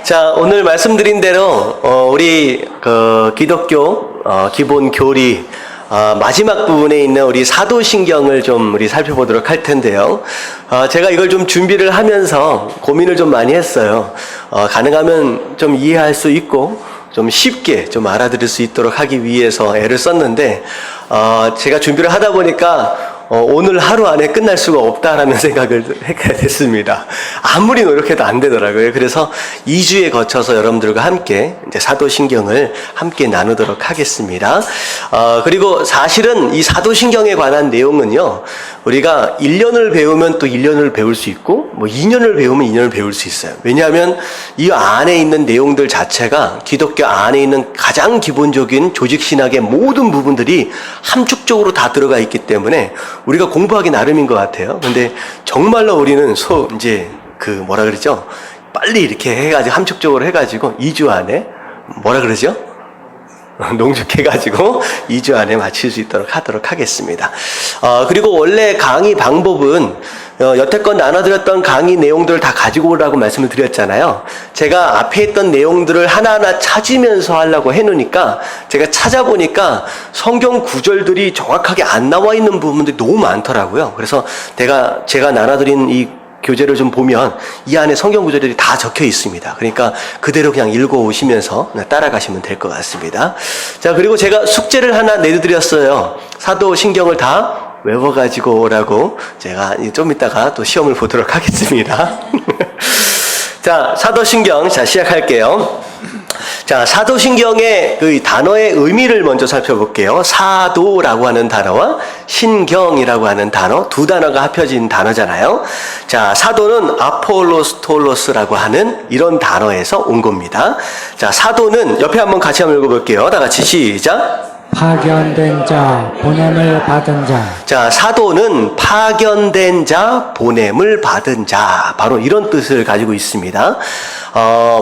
자, 오늘 말씀드린 대로 우리 기독교 기본 교리 마지막 부분에 있는 우리 사도신경을 좀 우리 살펴보도록 할 텐데요. 제가 이걸 좀 준비를 하면서 고민을 좀 많이 했어요. 가능하면 좀 이해할 수 있고 좀 쉽게 좀 알아들을 수 있도록 하기 위해서 애를 썼는데 제가 준비를 하다 보니까 오늘 하루 안에 끝날 수가 없다라는 생각을 하게 됐습니다. 아무리 노력해도 안 되더라고요. 그래서 2주에 거쳐서 여러분들과 함께 이제 사도신경을 함께 나누도록 하겠습니다. 그리고 사실은 이 사도신경에 관한 내용은요, 우리가 1년을 배우면 또 1년을 배울 수 있고, 2년을 배우면 2년을 배울 수 있어요. 왜냐하면 이 안에 있는 내용들 자체가 기독교 안에 있는 가장 기본적인 조직신학의 모든 부분들이 함축적으로 다 들어가 있기 때문에 우리가 공부하기 나름인 것 같아요. 근데 정말로 우리는 뭐라 그러죠? 빨리 이렇게 해가지고 함축적으로 해가지고 2주 안에 뭐라 그러죠? 농축해가지고 2주 안에 마칠 수 있도록 하도록 하겠습니다. 그리고 원래 강의 방법은 여태껏 나눠드렸던 강의 내용들을 다 가지고 오라고 말씀을 드렸잖아요. 제가 앞에 있던 내용들을 하나하나 찾으면서 하려고 해놓으니까 제가 찾아보니까 성경 구절들이 정확하게 안 나와 있는 부분들이 너무 많더라고요. 그래서 제가 나눠드린 이 교재를 좀 보면 이 안에 성경 구절들이 다 적혀 있습니다. 그러니까 그대로 그냥 읽어오시면서 따라가시면 될 것 같습니다. 자, 그리고 제가 숙제를 하나 내드렸어요. 사도신경을 다 외워가지고 오라고. 제가 좀 이따가 또 시험을 보도록 하겠습니다. 자, 사도신경, 시작할게요. 자, 사도신경의 그 단어의 의미를 먼저 살펴볼게요. 사도라고 하는 단어와 신경이라고 하는 단어, 두 단어가 합쳐진 단어잖아요. 자, 사도는 아폴로스톨로스라고 하는 이런 단어에서 온 겁니다. 자, 사도는 옆에 한번 같이 한번 읽어볼게요. 다 같이 시작. 파견된 자, 보냄을 받은 자. 자, 사도는 파견된 자, 보냄을 받은 자. 바로 이런 뜻을 가지고 있습니다.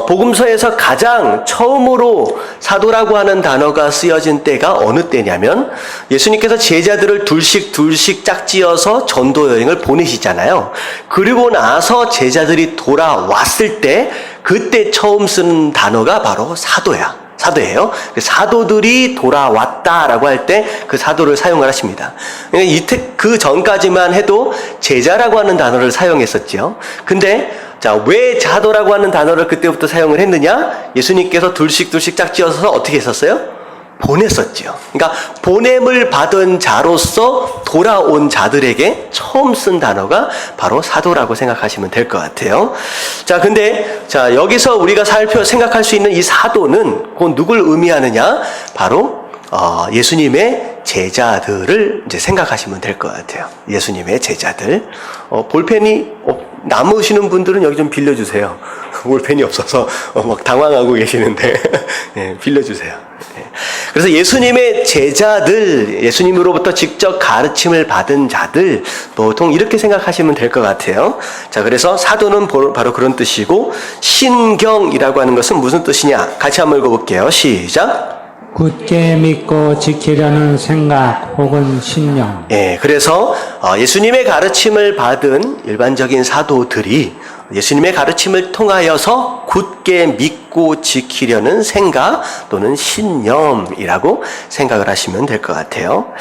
복음서에서 가장 처음으로 사도라고 하는 단어가 쓰여진 때가 어느 때냐면 예수님께서 제자들을 둘씩 짝지어서 전도 여행을 보내시잖아요. 그리고 나서 제자들이 돌아왔을 때 그때 처음 쓰는 단어가 바로 사도예요. 사도들이 돌아왔다라고 할 때 그 사도를 사용을 하십니다. 그 전까지만 해도 제자라고 하는 단어를 사용했었죠. 근데 왜 사도라고 하는 단어를 그때부터 사용을 했느냐? 예수님께서 둘씩 짝지어서 어떻게 했었어요? 보냈었죠. 그러니까 보냄을 받은 자로서 돌아온 자들에게 처음 쓴 단어가 바로 사도라고 생각하시면 될 것 같아요. 근데 여기서 우리가 생각할 수 있는 이 사도는 곧 누굴 의미하느냐? 바로 예수님의 제자들을 이제 생각하시면 될 것 같아요. 예수님의 제자들. 볼펜이 남으시는 분들은 여기 좀 빌려주세요. 볼펜이 없어서 막 당황하고 계시는데 네, 빌려주세요. 네. 그래서 예수님의 제자들, 예수님으로부터 직접 가르침을 받은 자들, 보통 이렇게 생각하시면 될 것 같아요. 자, 그래서 사도는 바로 그런 뜻이고, 신경이라고 하는 것은 무슨 뜻이냐? 같이 한번 읽어볼게요. 시작. 굳게 믿고 지키려는 생각 혹은 신념. 예, 그래서 예수님의 가르침을 받은 일반적인 사도들이 예수님의 가르침을 통하여서 굳게 믿고 지키려는 생각 또는 신념이라고 생각을 하시면 될 것 같아요.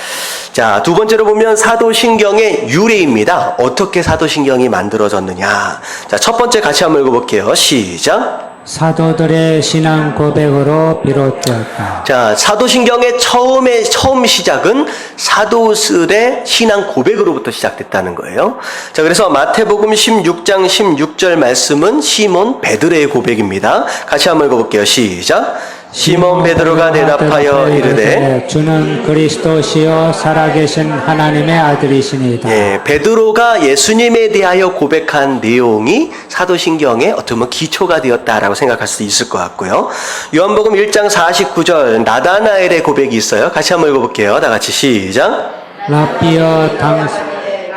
자, 두 번째로 보면 사도신경의 유래입니다. 어떻게 사도신경이 만들어졌느냐? 자, 첫 번째 같이 한번 읽어볼게요. 시작. 사도들의 신앙 고백으로 비롯되었다. 자, 사도신경의 처음 시작은 사도들의 신앙 고백으로부터 시작됐다는 거예요. 자, 그래서 마태복음 16장 16절 말씀은 시몬 베드로의 고백입니다. 같이 한번 읽어볼게요. 시작. 시몬 베드로가 대답하여 이르되 주는 그리스도시요 살아계신 하나님의 아들이시니이다. 예, 베드로가 예수님에 대하여 고백한 내용이 사도신경의 어떻게 보면 기초가 되었다라고 생각할 수 있을 것 같고요. 요한복음 1장 49절 나다나엘의 고백이 있어요. 같이 한번 읽어볼게요. 다 같이 시작.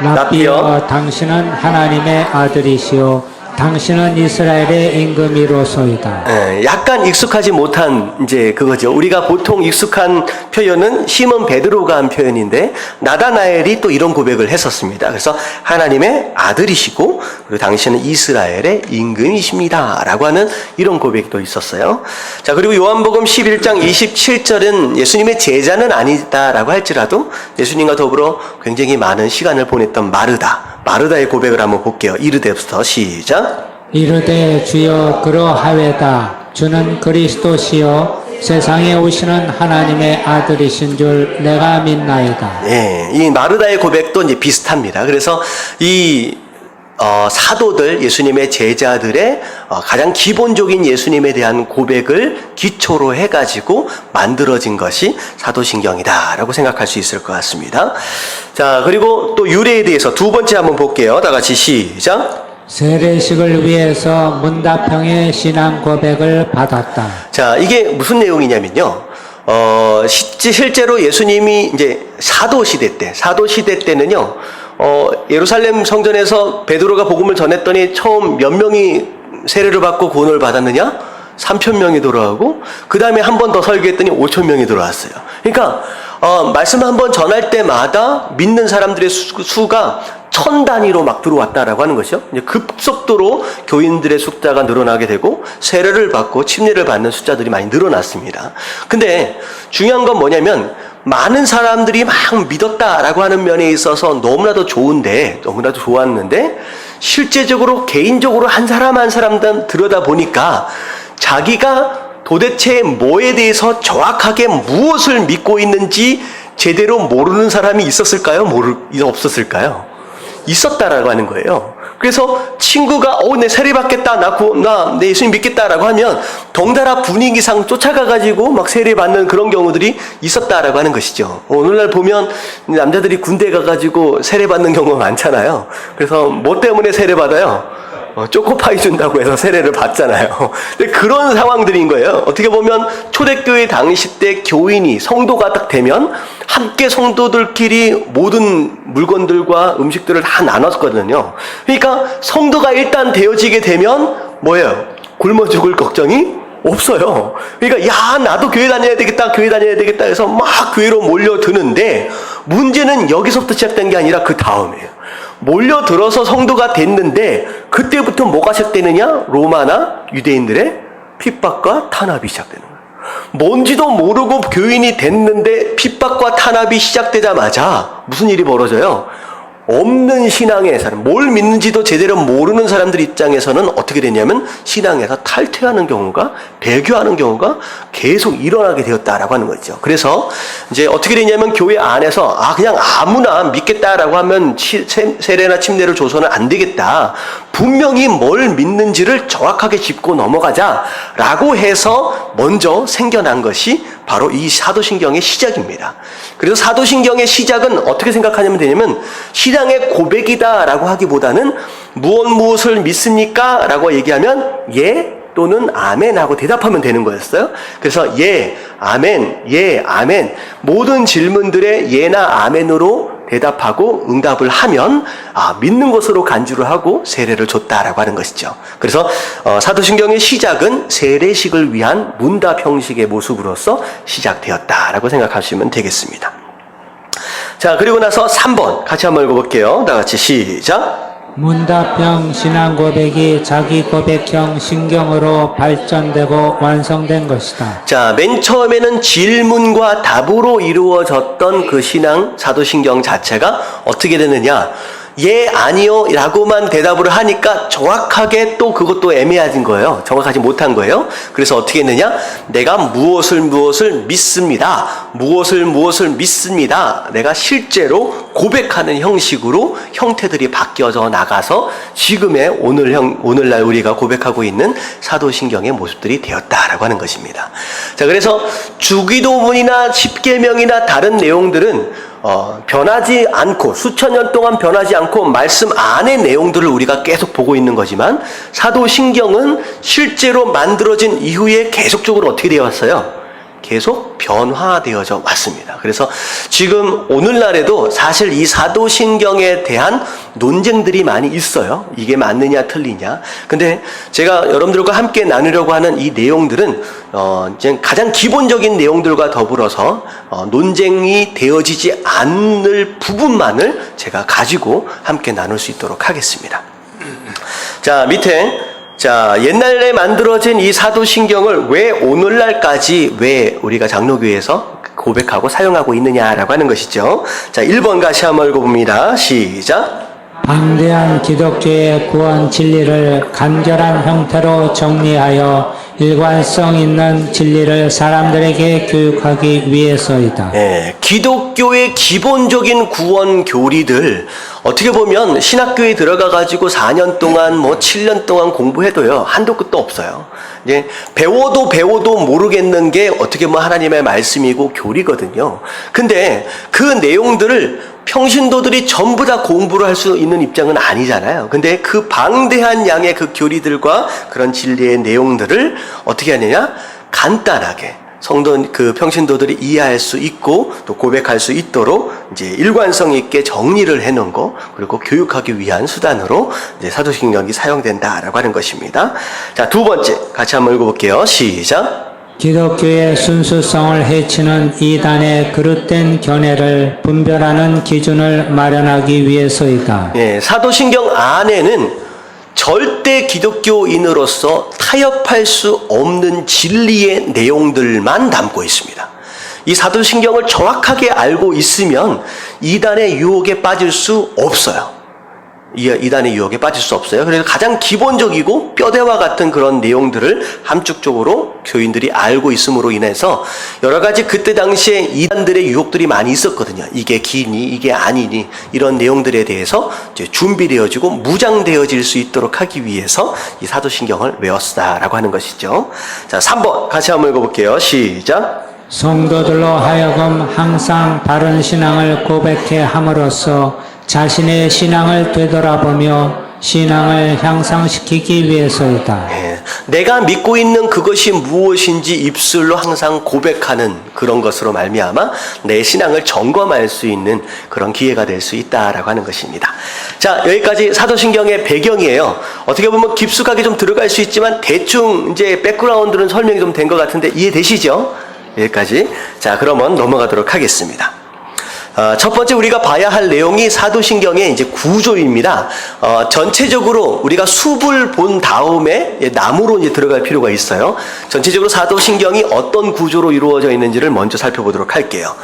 라삐어 당신은 하나님의 아들이시요 당신은 이스라엘의 임금이로소이다. 약간 익숙하지 못한 이제 그거죠. 우리가 보통 익숙한 표현은 시몬 베드로가 한 표현인데 나다나엘이 또 이런 고백을 했었습니다. 그래서 하나님의 아들이시고 그리고 당신은 이스라엘의 임금이십니다라고 하는 이런 고백도 있었어요. 자, 그리고 요한복음 11장 27절은 예수님의 제자는 아니다라고 할지라도 예수님과 더불어 굉장히 많은 시간을 보냈던 마르다의 고백을 한번 볼게요. 이르되부터 시작. 이르되 주여 그러하외다. 주는 그리스도시요 세상에 오시는 하나님의 아들이신 줄 내가 믿나이다. 예, 이 마르다의 고백도 이제 비슷합니다. 그래서 이 사도들, 예수님의 제자들의 가장 기본적인 예수님에 대한 고백을 기초로 해가지고 만들어진 것이 사도신경이다라고 생각할 수 있을 것 같습니다. 자, 그리고 또 유래에 대해서 두 번째 한번 볼게요. 다 같이 시작. 세례식을 위해서 문다평의 신앙 고백을 받았다. 자, 이게 무슨 내용이냐면요. 실제로 예수님이 이제 사도 시대 때는요, 예루살렘 성전에서 베드로가 복음을 전했더니 처음 몇 명이 세례를 받고 구원을 받았느냐? 3,000명이 돌아오고, 그 다음에 한 번 더 설교했더니 5,000명이 돌아왔어요. 그러니까, 말씀 한 번 전할 때마다 믿는 사람들의 수가 1,000 단위로 막 들어왔다라고 하는 것이요. 이제 급속도로 교인들의 숫자가 늘어나게 되고, 세례를 받고 침례를 받는 숫자들이 많이 늘어났습니다. 근데 중요한 건 뭐냐면, 많은 사람들이 막 믿었다라고 하는 면에 있어서 너무나도 좋았는데, 실제적으로 개인적으로 한 사람 한 사람 들여다보니까 자기가 도대체 뭐에 대해서 정확하게 무엇을 믿고 있는지 제대로 모르는 사람이 있었을까요? 없었을까요? 있었다라고 하는 거예요. 그래서 친구가 내 세례 받겠다, 내 예수님 믿겠다라고 하면 덩달아 분위기상 쫓아가가지고 막 세례 받는 그런 경우들이 있었다라고 하는 것이죠. 오늘날 보면 남자들이 군대 가가지고 세례 받는 경우가 많잖아요. 그래서 뭐 때문에 세례 받아요? 초코파이 준다고 해서 세례를 받잖아요. 근데 그런 상황들인 거예요. 어떻게 보면 초대교회 당시 때 교인이 성도가 딱 되면 함께 성도들끼리 모든 물건들과 음식들을 다 나눴거든요. 그러니까 성도가 일단 되어지게 되면 뭐예요? 굶어 죽을 걱정이 없어요. 그러니까 나도 교회 다녀야 되겠다 해서 막 교회로 몰려드는데 문제는 여기서부터 시작된 게 아니라 그 다음이에요. 몰려들어서 성도가 됐는데 그때부터 뭐가 시작되느냐? 로마나 유대인들의 핍박과 탄압이 시작되는 거예요. 뭔지도 모르고 교인이 됐는데 핍박과 탄압이 시작되자마자 무슨 일이 벌어져요? 없는 신앙의 사람, 뭘 믿는지도 제대로 모르는 사람들 입장에서는 어떻게 되냐면 신앙에서 탈퇴하는 경우가, 배교하는 경우가 계속 일어나게 되었다라고 하는 거죠. 그래서 이제 어떻게 되냐면 교회 안에서 그냥 아무나 믿겠다라고 하면 세례나 침례를 줘서는 안 되겠다. 분명히 뭘 믿는지를 정확하게 짚고 넘어가자라고 해서 먼저 생겨난 것이 바로 이 사도신경의 시작입니다. 그래서 사도신경의 시작은 어떻게 생각하냐면 되냐면 신앙의 고백이다라고 하기보다는 무엇을 믿습니까? 라고 얘기하면 예 또는 아멘 하고 대답하면 되는 거였어요. 그래서 예, 아멘 모든 질문들의 예나 아멘으로 대답하고 응답을 하면 믿는 것으로 간주를 하고 세례를 줬다라고 하는 것이죠. 그래서 사도신경의 시작은 세례식을 위한 문답 형식의 모습으로서 시작되었다라고 생각하시면 되겠습니다. 자, 그리고 나서 3번 같이 한번 읽어볼게요. 다 같이 시작. 문답형 신앙 고백이 자기 고백형 신경으로 발전되고 완성된 것이다. 자, 맨 처음에는 질문과 답으로 이루어졌던 그 신앙 사도신경 자체가 어떻게 되느냐? 예, 아니요 라고만 대답을 하니까 정확하게 또 그것도 애매해진 거예요. 정확하지 못한 거예요. 그래서 어떻게 했느냐? 내가 무엇을 믿습니다. 무엇을 믿습니다. 내가 실제로 고백하는 형식으로 형태들이 바뀌어져 나가서 지금의 오늘날 우리가 고백하고 있는 사도신경의 모습들이 되었다라고 하는 것입니다. 자, 그래서 주기도문이나 십계명이나 다른 내용들은 변하지 않고 수천 년 동안 변하지 않고 말씀 안의 내용들을 우리가 계속 보고 있는 거지만 사도신경은 실제로 만들어진 이후에 계속적으로 어떻게 되어 왔어요? 계속 변화되어져 왔습니다. 그래서 지금 오늘날에도 사실 이 사도신경에 대한 논쟁들이 많이 있어요. 이게 맞느냐 틀리냐. 근데 제가 여러분들과 함께 나누려고 하는 이 내용들은 이제 가장 기본적인 내용들과 더불어서 논쟁이 되어지지 않을 부분만을 제가 가지고 함께 나눌 수 있도록 하겠습니다. 자, 밑에 옛날에 만들어진 이 사도신경을 왜 오늘날까지 왜 우리가 장로교회에서 고백하고 사용하고 있느냐라고 하는 것이죠. 자, 1번 같이 한번 읽어봅니다. 시작. 방대한 기독교의 구원 진리를 간결한 형태로 정리하여 일관성 있는 진리를 사람들에게 교육하기 위해서이다. 네, 기독교의 기본적인 구원 교리들 어떻게 보면 신학교에 들어가가지고 4년 동안 7년 동안 공부해도요 한도 끝도 없어요. 이제 배워도 모르겠는 게 어떻게 보면 하나님의 말씀이고 교리거든요. 근데 그 내용들을 평신도들이 전부 다 공부를 할 수 있는 입장은 아니잖아요. 근데 그 방대한 양의 그 교리들과 그런 진리의 내용들을 어떻게 하느냐? 간단하게 그 평신도들이 이해할 수 있고 또 고백할 수 있도록 이제 일관성 있게 정리를 해놓은 거, 그리고 교육하기 위한 수단으로 이제 사도신경이 사용된다라고 하는 것입니다. 자, 두 번째 같이 한번 읽어볼게요. 시작. 기독교의 순수성을 해치는 이단의 그릇된 견해를 분별하는 기준을 마련하기 위해서이다. 예, 사도신경 안에는 절대 기독교인으로서 타협할 수 없는 진리의 내용들만 담고 있습니다. 이 사도신경을 정확하게 알고 있으면 이단의 유혹에 빠질 수 없어요. 이단의 유혹에 빠질 수 없어요. 그래서 가장 기본적이고 뼈대와 같은 그런 내용들을 함축적으로 교인들이 알고 있음으로 인해서 여러 가지 그때 당시에 이단들의 유혹들이 많이 있었거든요. 이게 기니 이게 아니니 이런 내용들에 대해서 이제 준비되어지고 무장되어질 수 있도록 하기 위해서 이 사도신경을 외웠다라고 하는 것이죠. 자, 3번 같이 한번 읽어볼게요. 시작. 성도들로 하여금 항상 바른 신앙을 고백해 함으로써 자신의 신앙을 되돌아보며 신앙을 향상시키기 위해서이다. 내가 믿고 있는 그것이 무엇인지 입술로 항상 고백하는 그런 것으로 말미암아 내 신앙을 점검할 수 있는 그런 기회가 될 수 있다라고 하는 것입니다. 자, 여기까지 사도신경의 배경이에요. 어떻게 보면 깊숙하게 좀 들어갈 수 있지만 대충 이제 백그라운드는 설명이 좀 된 것 같은데 이해되시죠? 여기까지. 자, 그러면 넘어가도록 하겠습니다. 첫 번째 우리가 봐야 할 내용이 사도신경의 이제 구조입니다. 전체적으로 우리가 숲을 본 다음에 나무로 이제 들어갈 필요가 있어요. 전체적으로 사도신경이 어떤 구조로 이루어져 있는지를 먼저 살펴보도록 할게요.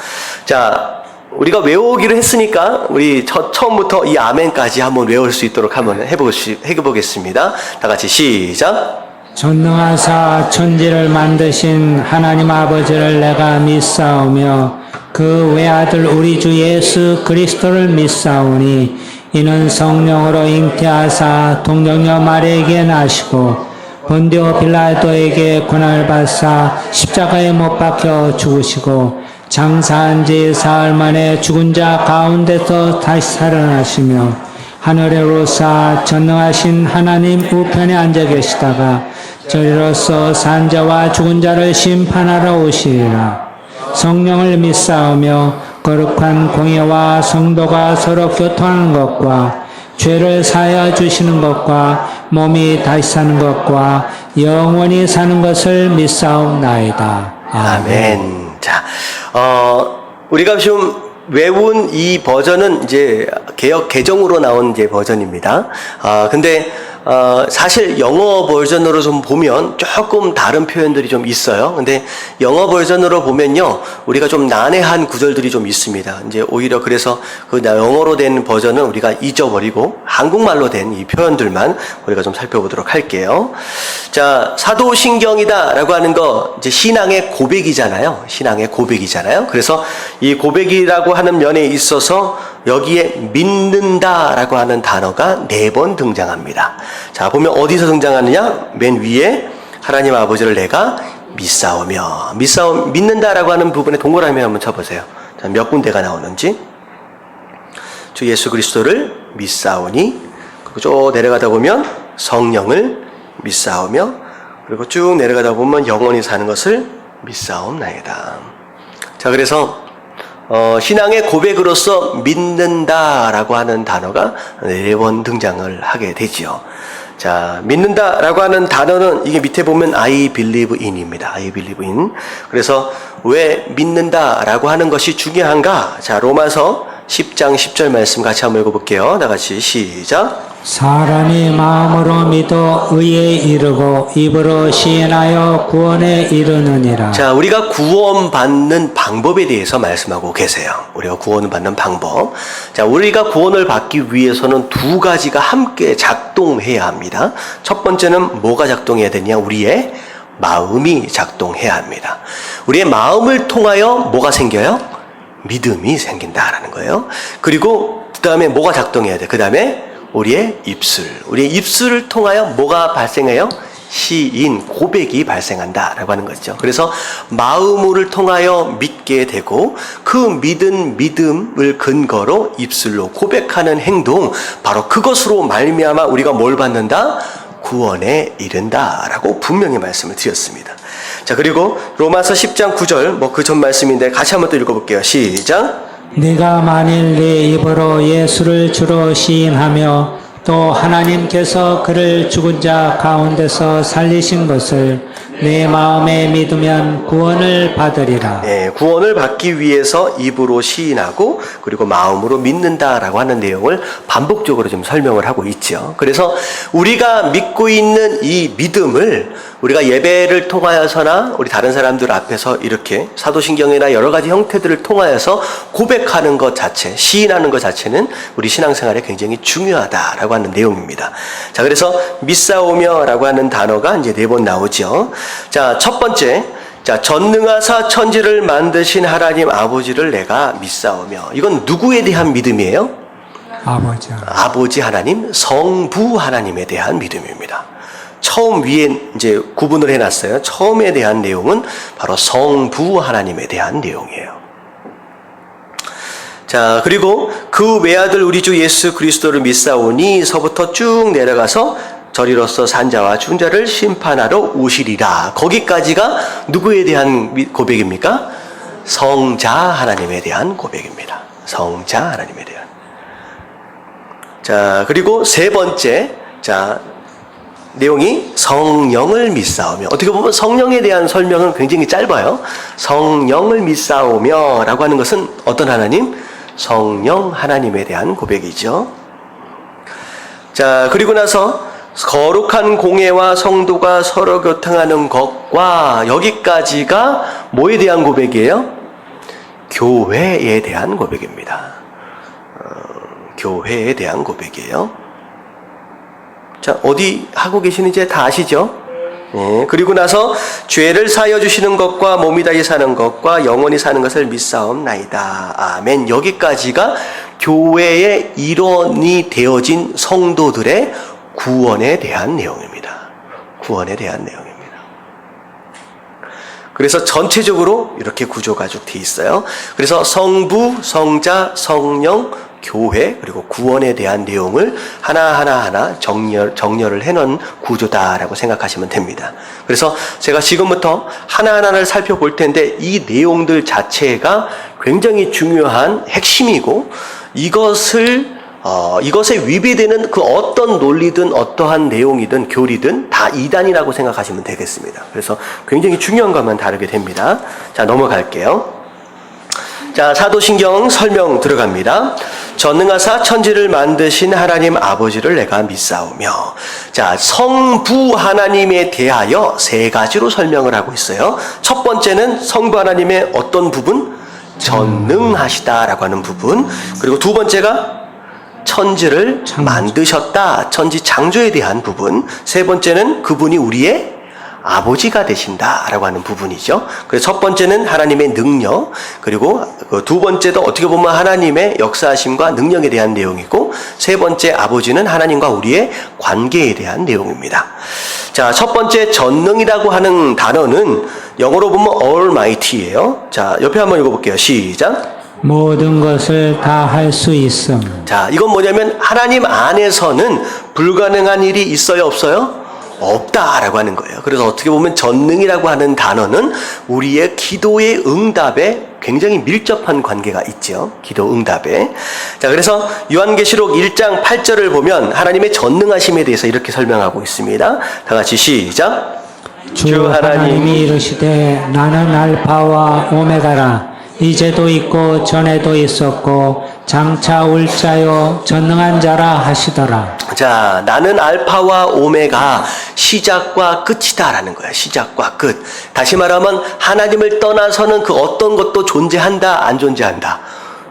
자, 우리가 외우기로 했으니까 우리 처음부터 이 아멘까지 한번 외울 수 있도록 한번 해보겠습니다. 다 같이 시작. 전능하사 천지를 만드신 하나님 아버지를 내가 믿사오며 그 외아들 우리 주 예수 그리스도를 믿사오니 이는 성령으로 잉태하사 동정녀 마리아에게 나시고 본디오 빌라도에게 고난을 받사 십자가에 못 박혀 죽으시고 장사한 지 사흘 만에 죽은 자 가운데서 다시 살아나시며 하늘에 오르사 전능하신 하나님 우편에 앉아 계시다가 저리로서 산 자와 죽은 자를 심판하러 오시리라. 성령을 믿사오며 거룩한 공예와 성도가 서로 교통하는 것과 죄를 사하여 주시는 것과 몸이 다시 사는 것과 영원히 사는 것을 믿사옵나이다. 아멘. 자, 우리가 좀 외운 이 버전은 이제 개역 개정으로 나온 이제 버전입니다. 근데 사실 영어 버전으로 좀 보면 조금 다른 표현들이 좀 있어요. 근데 영어 버전으로 보면요, 우리가 좀 난해한 구절들이 좀 있습니다. 이제 오히려 그래서 그 영어로 된 버전은 우리가 잊어버리고 한국말로 된 이 표현들만 우리가 좀 살펴보도록 할게요. 자, 사도신경이다라고 하는 거 이제 신앙의 고백이잖아요. 신앙의 고백이잖아요. 그래서 이 고백이라고 하는 면에 있어서 여기에 믿는다라고 하는 단어가 4번 등장합니다. 자, 보면 어디서 등장하느냐? 맨 위에 하나님 아버지를 내가 믿는다라고 하는 부분에 동그라미 한번 쳐보세요. 자, 몇 군데가 나오는지. 주 예수 그리스도를 믿사오니, 그리고 쭉 내려가다 보면 성령을 믿사오며, 그리고 쭉 내려가다 보면 영원히 사는 것을 믿사옵나이다. 자, 그래서 신앙의 고백으로서 믿는다라고 하는 단어가 4번 등장을 하게 되지요. 자, 믿는다라고 하는 단어는 이게 밑에 보면 I believe in입니다. I believe in. 그래서 왜 믿는다라고 하는 것이 중요한가? 자, 로마서 10장 10절 말씀 같이 한번 읽어볼게요. 다 같이 시작. 사람이 마음으로 믿어 의에 이르고 입으로 시인하여 구원에 이르느니라. 자, 우리가 구원받는 방법에 대해서 말씀하고 계세요. 우리가 구원을 받는 방법. 자, 우리가 구원을 받기 위해서는 2가지가 함께 작동해야 합니다. 첫 번째는 뭐가 작동해야 되냐? 우리의 마음이 작동해야 합니다. 우리의 마음을 통하여 뭐가 생겨요? 믿음이 생긴다라는 거예요. 그리고 그 다음에 뭐가 작동해야 돼? 그 다음에 우리의 입술을 통하여 뭐가 발생해요? 시인, 고백이 발생한다라고 하는 거죠. 그래서 마음을 통하여 믿게 되고 그 믿음을 근거로 입술로 고백하는 행동, 바로 그것으로 말미암아 우리가 뭘 받는다? 구원에 이른다라고 분명히 말씀을 드렸습니다. 자, 그리고 로마서 10장 9절 그 전 말씀인데 같이 한번 또 읽어볼게요. 시작. 네가 만일 네 입으로 예수를 주로 시인하며 또 하나님께서 그를 죽은 자 가운데서 살리신 것을 내 마음에 믿으면 구원을 받으리라. 네, 구원을 받기 위해서 입으로 시인하고 그리고 마음으로 믿는다라고 하는 내용을 반복적으로 좀 설명을 하고 있죠. 그래서 우리가 믿고 있는 이 믿음을 우리가 예배를 통하여서나 우리 다른 사람들 앞에서 이렇게 사도신경이나 여러 가지 형태들을 통하여서 고백하는 것 자체, 시인하는 것 자체는 우리 신앙생활에 굉장히 중요하다라고 하는 내용입니다. 자, 그래서 믿사오며라고 하는 단어가 이제 4번 나오죠. 자, 첫 번째, 자, 전능하사 천지를 만드신 하나님 아버지를 내가 믿사오며. 이건 누구에 대한 믿음이에요? 아버지 하나님, 성부 하나님에 대한 믿음입니다. 처음 위에 이제 구분을 해놨어요. 처음에 대한 내용은 바로 성부 하나님에 대한 내용이에요. 자, 그리고 그 외아들 우리 주 예수 그리스도를 믿사오니 서부터 쭉 내려가서 저리로서 산자와 죽은 자를 심판하러 오시리라. 거기까지가 누구에 대한 고백입니까? 성자 하나님에 대한 고백입니다. 성자 하나님에 대한. 자, 그리고 3번째, 자, 내용이 성령을 믿사오며. 어떻게 보면 성령에 대한 설명은 굉장히 짧아요. 성령을 믿사오며 라고 하는 것은 어떤 하나님? 성령 하나님에 대한 고백이죠. 자, 그리고 나서 거룩한 공예와 성도가 서로 교통하는 것과 여기까지가 뭐에 대한 고백이에요? 교회에 대한 고백입니다. 교회에 대한 고백이에요. 자, 어디 하고 계시는지 다 아시죠? 네, 그리고 나서 죄를 사하여 주시는 것과 몸이 다시 사는 것과 영원히 사는 것을 믿사옵나이다. 아멘. 여기까지가 교회의 일원이 되어진 성도들의 구원에 대한 내용입니다. 구원에 대한 내용입니다. 그래서 전체적으로 이렇게 구조가 쭉 돼 있어요. 그래서 성부, 성자, 성령, 교회, 그리고 구원에 대한 내용을 하나하나 정렬을 해놓은 구조다라고 생각하시면 됩니다. 그래서 제가 지금부터 하나하나를 살펴볼 텐데 이 내용들 자체가 굉장히 중요한 핵심이고 이것에 위배되는 그 어떤 논리든 어떠한 내용이든 교리든 다 이단이라고 생각하시면 되겠습니다. 그래서 굉장히 중요한 것만 다루게 됩니다. 자, 넘어갈게요. 자, 사도신경 설명 들어갑니다. 전능하사 천지를 만드신 하나님 아버지를 내가 믿사오며. 자, 성부 하나님에 대하여 3가지로 설명을 하고 있어요. 첫 번째는 성부 하나님의 어떤 부분? 전능하시다라고 하는 부분. 그리고 2번째가 천지를 만드셨다. 천지 창조에 대한 부분. 3번째는 그분이 우리의 아버지가 되신다라고 하는 부분이죠. 그래서 첫 번째는 하나님의 능력, 그리고 그 2번째도 어떻게 보면 하나님의 역사하심과 능력에 대한 내용이고, 3번째 아버지는 하나님과 우리의 관계에 대한 내용입니다. 자, 첫 번째 전능이라고 하는 단어는 영어로 보면 almighty예요. 자, 옆에 한번 읽어볼게요. 시작. 모든 것을 다 할 수 있음. 자, 이건 뭐냐면 하나님 안에서는 불가능한 일이 있어요, 없어요? 없다라고 하는 거예요. 그래서 어떻게 보면 전능이라고 하는 단어는 우리의 기도의 응답에 굉장히 밀접한 관계가 있죠. 기도 응답에. 자, 그래서 요한계시록 1장 8절을 보면 하나님의 전능하심에 대해서 이렇게 설명하고 있습니다. 다 같이 시작. 주 하나님이 이르시되 나는 알파와 오메가라. 이제도 있고 전에도 있었고 장차 올 자요 전능한 자라 하시더라. 자, 나는 알파와 오메가, 시작과 끝이다라는 거야. 시작과 끝. 다시 말하면 하나님을 떠나서는 그 어떤 것도 존재한다, 안 존재한다?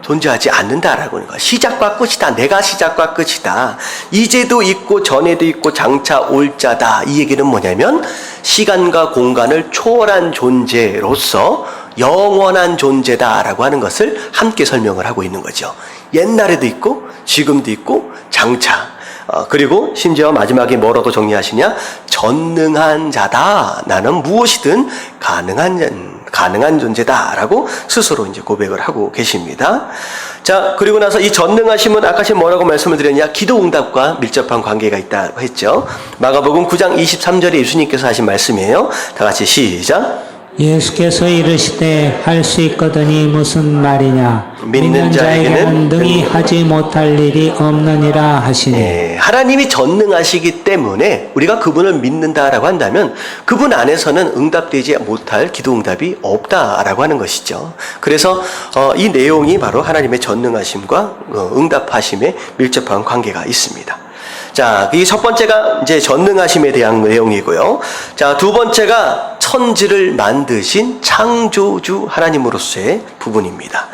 존재하지 않는다라고 하는 거야. 시작과 끝이다. 내가 시작과 끝이다. 이제도 있고 전에도 있고 장차 올 자다. 이 얘기는 뭐냐면 시간과 공간을 초월한 존재로서 영원한 존재다라고 하는 것을 함께 설명을 하고 있는 거죠. 옛날에도 있고 지금도 있고 장차. 그리고 심지어 마지막에 뭐라고 정리하시냐? 전능한 자다. 나는 무엇이든 가능한 존재다라고 스스로 이제 고백을 하고 계십니다. 자, 그리고 나서 이 전능하심은 아까 제가 뭐라고 말씀을 드렸냐? 기도 응답과 밀접한 관계가 있다고 했죠. 마가복음 9장 23절에 예수님께서 하신 말씀이에요. 다 같이 시작. 예수께서 이르시되 할 수 있거든이 무슨 말이냐. 믿는 자에게는 능히 하지 못할 일이 없느니라 하시니. 네, 하나님이 전능하시기 때문에 우리가 그분을 믿는다라고 한다면 그분 안에서는 응답되지 못할 기도 응답이 없다라고 하는 것이죠. 그래서 이 내용이 바로 하나님의 전능하심과 응답하심에 밀접한 관계가 있습니다. 자, 이 첫 번째가 이제 전능하심에 대한 내용이고요. 자, 두 번째가 천지를 만드신 창조주 하나님으로서의 부분입니다.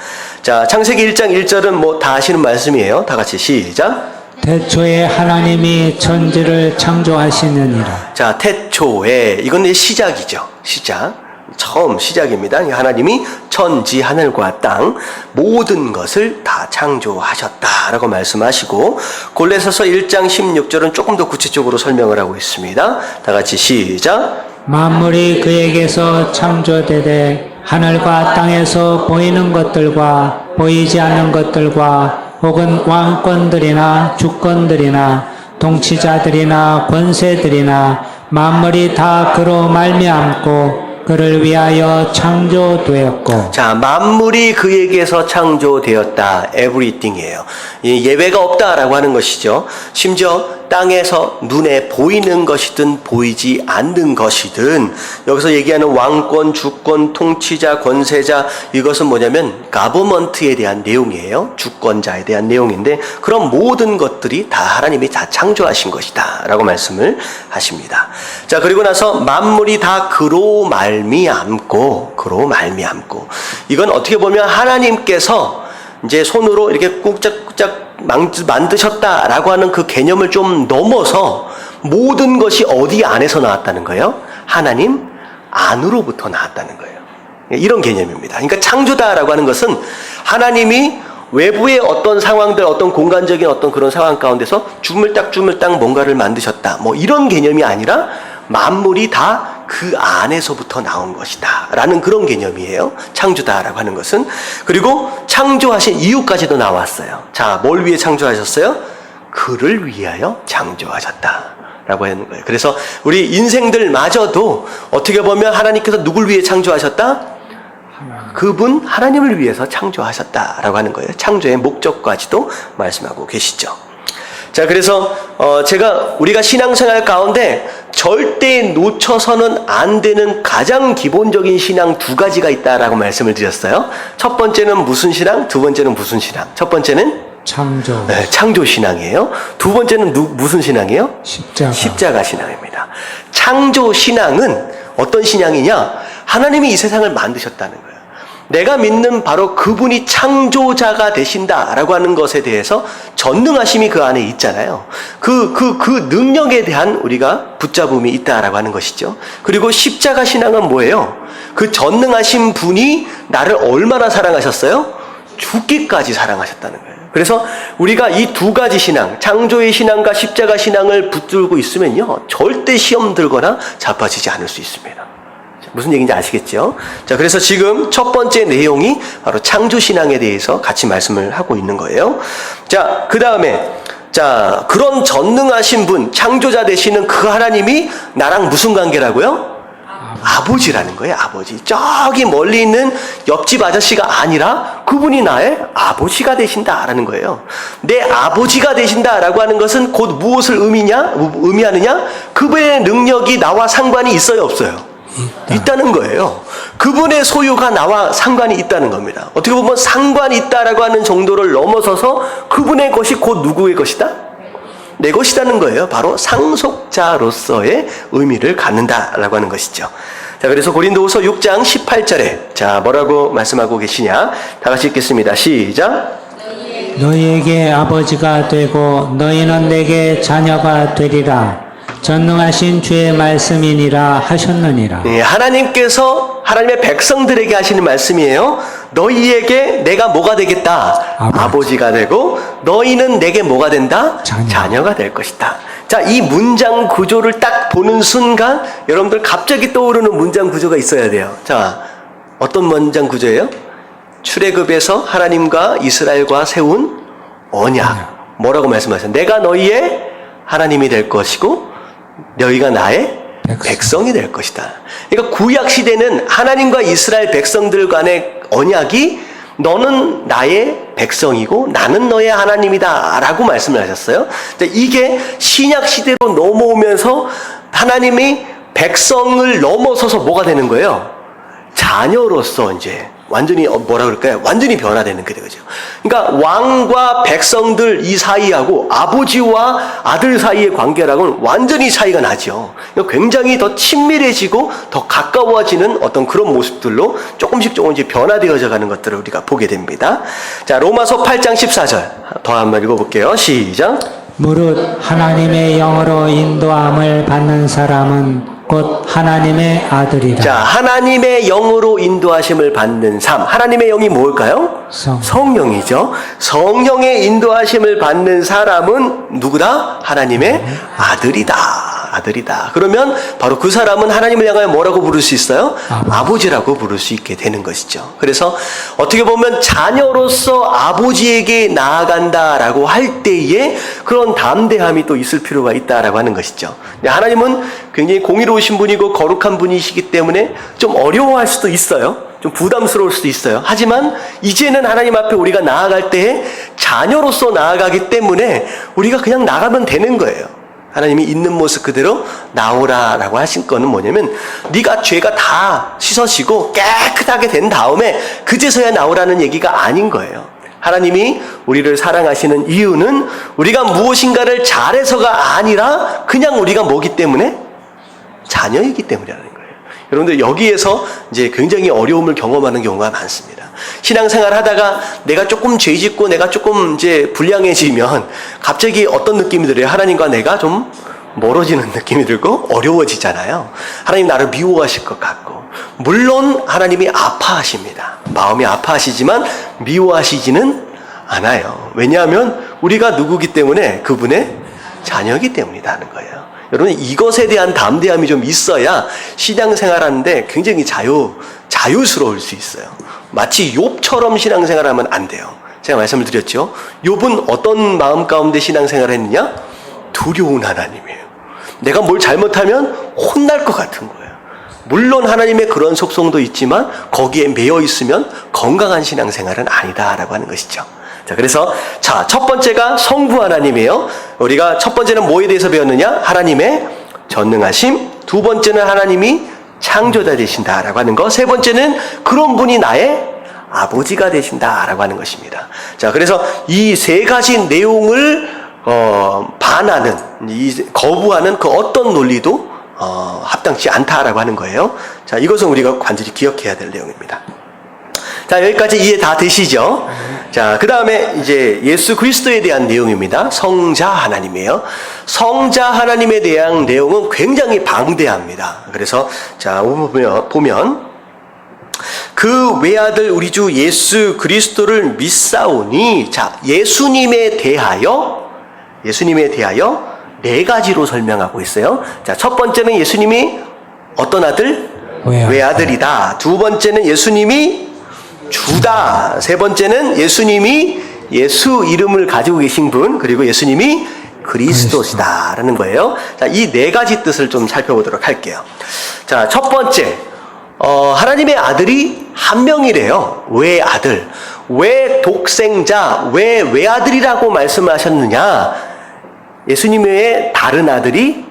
자, 창세기 1장 1절은 뭐 다 아시는 말씀이에요. 다 같이 시작. 태초에 하나님이 천지를 창조하시느니라. 자, 태초에 이건 시작이죠. 시작. 처음 시작입니다. 하나님이 천지 하늘과 땅 모든 것을 다 창조하셨다라고 말씀하시고 골로새서 1장 16절은 조금 더 구체적으로 설명을 하고 있습니다. 다 같이 시작. 만물이 그에게서 창조되되 하늘과 땅에서 보이는 것들과 보이지 않는 것들과 혹은 왕권들이나 주권들이나 통치자들이나 권세들이나 만물이 다 그로 말미암고 그를 위하여 창조되었고. 자, 만물이 그에게서 창조되었다. everything이에요. 예외가 없다라고 하는 것이죠. 심지어 땅에서 눈에 보이는 것이든 보이지 않는 것이든 여기서 얘기하는 왕권, 주권, 통치자, 권세자 이것은 뭐냐면 가버먼트에 대한 내용이에요. 주권자에 대한 내용인데 그런 모든 것들이 다 하나님이 다 창조하신 것이다 라고 말씀을 하십니다. 자, 그리고 나서 만물이 다 그로 말미암고 이건 어떻게 보면 하나님께서 이제 손으로 이렇게 꾹짝꾹짝 만드셨다라고 하는 그 개념을 좀 넘어서 모든 것이 어디 안에서 나왔다는 거예요? 하나님 안으로부터 나왔다는 거예요. 이런 개념입니다. 그러니까 창조다라고 하는 것은 하나님이 외부의 어떤 상황들, 어떤 공간적인 어떤 그런 상황 가운데서 주물딱 뭔가를 만드셨다. 뭐 이런 개념이 아니라 만물이 다 그 안에서부터 나온 것이다 라는 그런 개념이에요. 창조다라고 하는 것은. 그리고 창조하신 이유까지도 나왔어요. 자, 뭘 위해 창조하셨어요? 그를 위하여 창조하셨다 라고 하는 거예요. 그래서 우리 인생들마저도 어떻게 보면 하나님께서 누굴 위해 창조하셨다? 그분 하나님을 위해서 창조하셨다라고 하는 거예요. 창조의 목적까지도 말씀하고 계시죠. 자, 그래서 우리가 신앙생활 가운데 절대 놓쳐서는 안 되는 가장 기본적인 신앙 두 가지가 있다라고 말씀을 드렸어요. 첫 번째는 무슨 신앙? 두 번째는 무슨 신앙? 첫 번째는 창조. 네, 창조 신앙이에요. 두 번째는 무슨 신앙이에요? 십자가 신앙입니다. 창조 신앙은 어떤 신앙이냐? 하나님이 이 세상을 만드셨다는 거예요. 내가 믿는 바로 그분이 창조자가 되신다라고 하는 것에 대해서 전능하심이 그 안에 있잖아요. 그 능력에 대한 우리가 붙잡음이 있다라고 하는 것이죠. 그리고 십자가 신앙은 뭐예요? 그 전능하신 분이 나를 얼마나 사랑하셨어요? 죽기까지 사랑하셨다는 거예요. 그래서 우리가 이 두 가지 신앙, 창조의 신앙과 십자가 신앙을 붙들고 있으면요, 절대 시험 들거나 자빠지지 않을 수 있습니다. 무슨 얘기인지 아시겠죠? 자, 그래서 지금 첫 번째 내용이 바로 창조신앙에 대해서 같이 말씀을 하고 있는 거예요. 자, 그 다음에 자, 그런 전능하신 분, 창조자 되시는 그 하나님이 나랑 무슨 관계라고요? 아버지라는 거예요, 아버지. 저기 멀리 있는 옆집 아저씨가 아니라 그분이 나의 아버지가 되신다라는 거예요. 내 아버지가 되신다라고 하는 것은 곧 무엇을 의미하느냐? 그분의 능력이 나와 상관이 있어요, 없어요? 있다는 거예요. 그분의 소유가 나와 상관이 있다는 겁니다. 어떻게 보면 상관이 있다라고 하는 정도를 넘어서서 그분의 것이 곧 누구의 것이다? 내 것이라는 거예요. 바로 상속자로서의 의미를 갖는다라고 하는 것이죠. 자, 그래서 고린도후서 6장 18절에 자, 뭐라고 말씀하고 계시냐? 다 같이 읽겠습니다. 시작. 너희에게 아버지가 되고 너희는 내게 자녀가 되리라. 전능하신 주의 말씀이니라 하셨느니라. 네, 하나님께서 하나님의 백성들에게 하시는 말씀이에요. 너희에게 내가 뭐가 되겠다? 아버지가 되고 너희는 내게 뭐가 된다? 자녀가 될 것이다. 자, 이 문장 구조를 딱 보는 순간 여러분들 갑자기 떠오르는 문장 구조가 있어야 돼요. 자, 어떤 문장 구조예요? 출애굽에서 하나님과 이스라엘과 세운 언약. 뭐라고 말씀하셨어요? 내가 너희의 하나님이 될 것이고 너희가 나의 백성이 될 것이다. 그러니까 구약 시대는 하나님과 이스라엘 백성들 간의 언약이 너는 나의 백성이고 나는 너의 하나님이다 라고 말씀을 하셨어요. 이게 신약 시대로 넘어오면서 하나님이 백성을 넘어서서 뭐가 되는 거예요? 자녀로서 이제 완전히 뭐라 그럴까요? 완전히 변화되는 게 되죠. 그러니까 왕과 백성들 이 사이하고 아버지와 아들 사이의 관계랑은 완전히 차이가 나죠. 굉장히 더 친밀해지고 더 가까워지는 어떤 그런 모습들로 조금씩 변화되어져 가는 것들을 우리가 보게 됩니다. 자, 로마서 8장 14절 더 한번 읽어볼게요. 시작. 무릇 하나님의 영으로 인도함을 받는 사람은 곧 하나님의 아들이라. 자, 하나님의 영으로 인도하심을 받는 삶. 하나님의 영이 뭘까요? 성령이죠. 성령의 인도하심을 받는 사람은 누구다? 하나님의 아들이다. 아들이다. 그러면 바로 그 사람은 하나님을 향하여 뭐라고 부를 수 있어요? 아버지라고 부를 수 있게 되는 것이죠. 그래서 어떻게 보면 자녀로서 아버지에게 나아간다라고 할 때에 그런 담대함이 또 있을 필요가 있다라고 하는 것이죠. 하나님은 굉장히 공의로우신 분이고 거룩한 분이시기 때문에 좀 어려워할 수도 있어요. 좀 부담스러울 수도 있어요. 하지만 이제는 하나님 앞에 우리가 나아갈 때에 자녀로서 나아가기 때문에 우리가 그냥 나가면 되는 거예요. 하나님이 있는 모습 그대로 나오라라고 하신 거는 뭐냐면 네가 죄가 다 씻어지고 깨끗하게 된 다음에 그제서야 나오라는 얘기가 아닌 거예요. 하나님이 우리를 사랑하시는 이유는 우리가 무엇인가를 잘해서가 아니라 그냥 우리가 뭐기 때문에? 자녀이기 때문이라는 거예요. 여러분들 여기에서 이제 굉장히 어려움을 경험하는 경우가 많습니다. 신앙생활 하다가 내가 조금 죄 짓고 내가 조금 이제 불량해지면 갑자기 어떤 느낌이 들어요? 하나님과 내가 좀 멀어지는 느낌이 들고 어려워지잖아요. 하나님 나를 미워하실 것 같고. 물론 하나님이 아파하십니다. 마음이 아파하시지만 미워하시지는 않아요. 왜냐하면 우리가 누구기 때문에 그분의 자녀이기 때문이다 하는 거예요. 여러분 이것에 대한 담대함이 좀 있어야 신앙생활하는데 굉장히 자유스러울 수 있어요. 마치 욥처럼 신앙생활하면 안 돼요. 제가 말씀을 드렸죠. 욥은 어떤 마음 가운데 신앙생활을 했느냐? 두려운 하나님이에요. 내가 뭘 잘못하면 혼날 것 같은 거예요. 물론 하나님의 그런 속성도 있지만 거기에 매여 있으면 건강한 신앙생활은 아니다라고 하는 것이죠. 자, 그래서 첫 번째가 성부 하나님이에요. 우리가 첫 번째는 뭐에 대해서 배웠느냐? 하나님의 전능하심. 두 번째는 하나님이 창조자 되신다라고 하는 것. 세 번째는 그런 분이 나의 아버지가 되신다라고 하는 것입니다. 자, 그래서 이 세 가지 내용을 반하는, 거부하는 그 어떤 논리도 합당치 않다라고 하는 거예요. 자, 이것은 우리가 완전히 기억해야 될 내용입니다. 자, 여기까지 이해 다 되시죠? 자, 그 다음에 이제 예수 그리스도에 대한 내용입니다. 성자 하나님이에요. 성자 하나님에 대한 내용은 굉장히 방대합니다. 그래서 자, 보면 그 외아들 우리 주 예수 그리스도를 믿사오니, 자, 예수님에 대하여 네 가지로 설명하고 있어요. 자, 첫 번째는 예수님이 어떤 아들? 외아들이다. 두 번째는 예수님이 주다. 세 번째는 예수님이 예수 이름을 가지고 계신 분, 그리고 예수님이 그리스도시다라는 거예요. 자, 이 네 가지 뜻을 좀 살펴보도록 할게요. 자, 첫 번째, 하나님의 아들이 한 명이래요. 왜 아들? 왜 독생자? 왜 외아들이라고 말씀하셨느냐? 예수님의 다른 아들이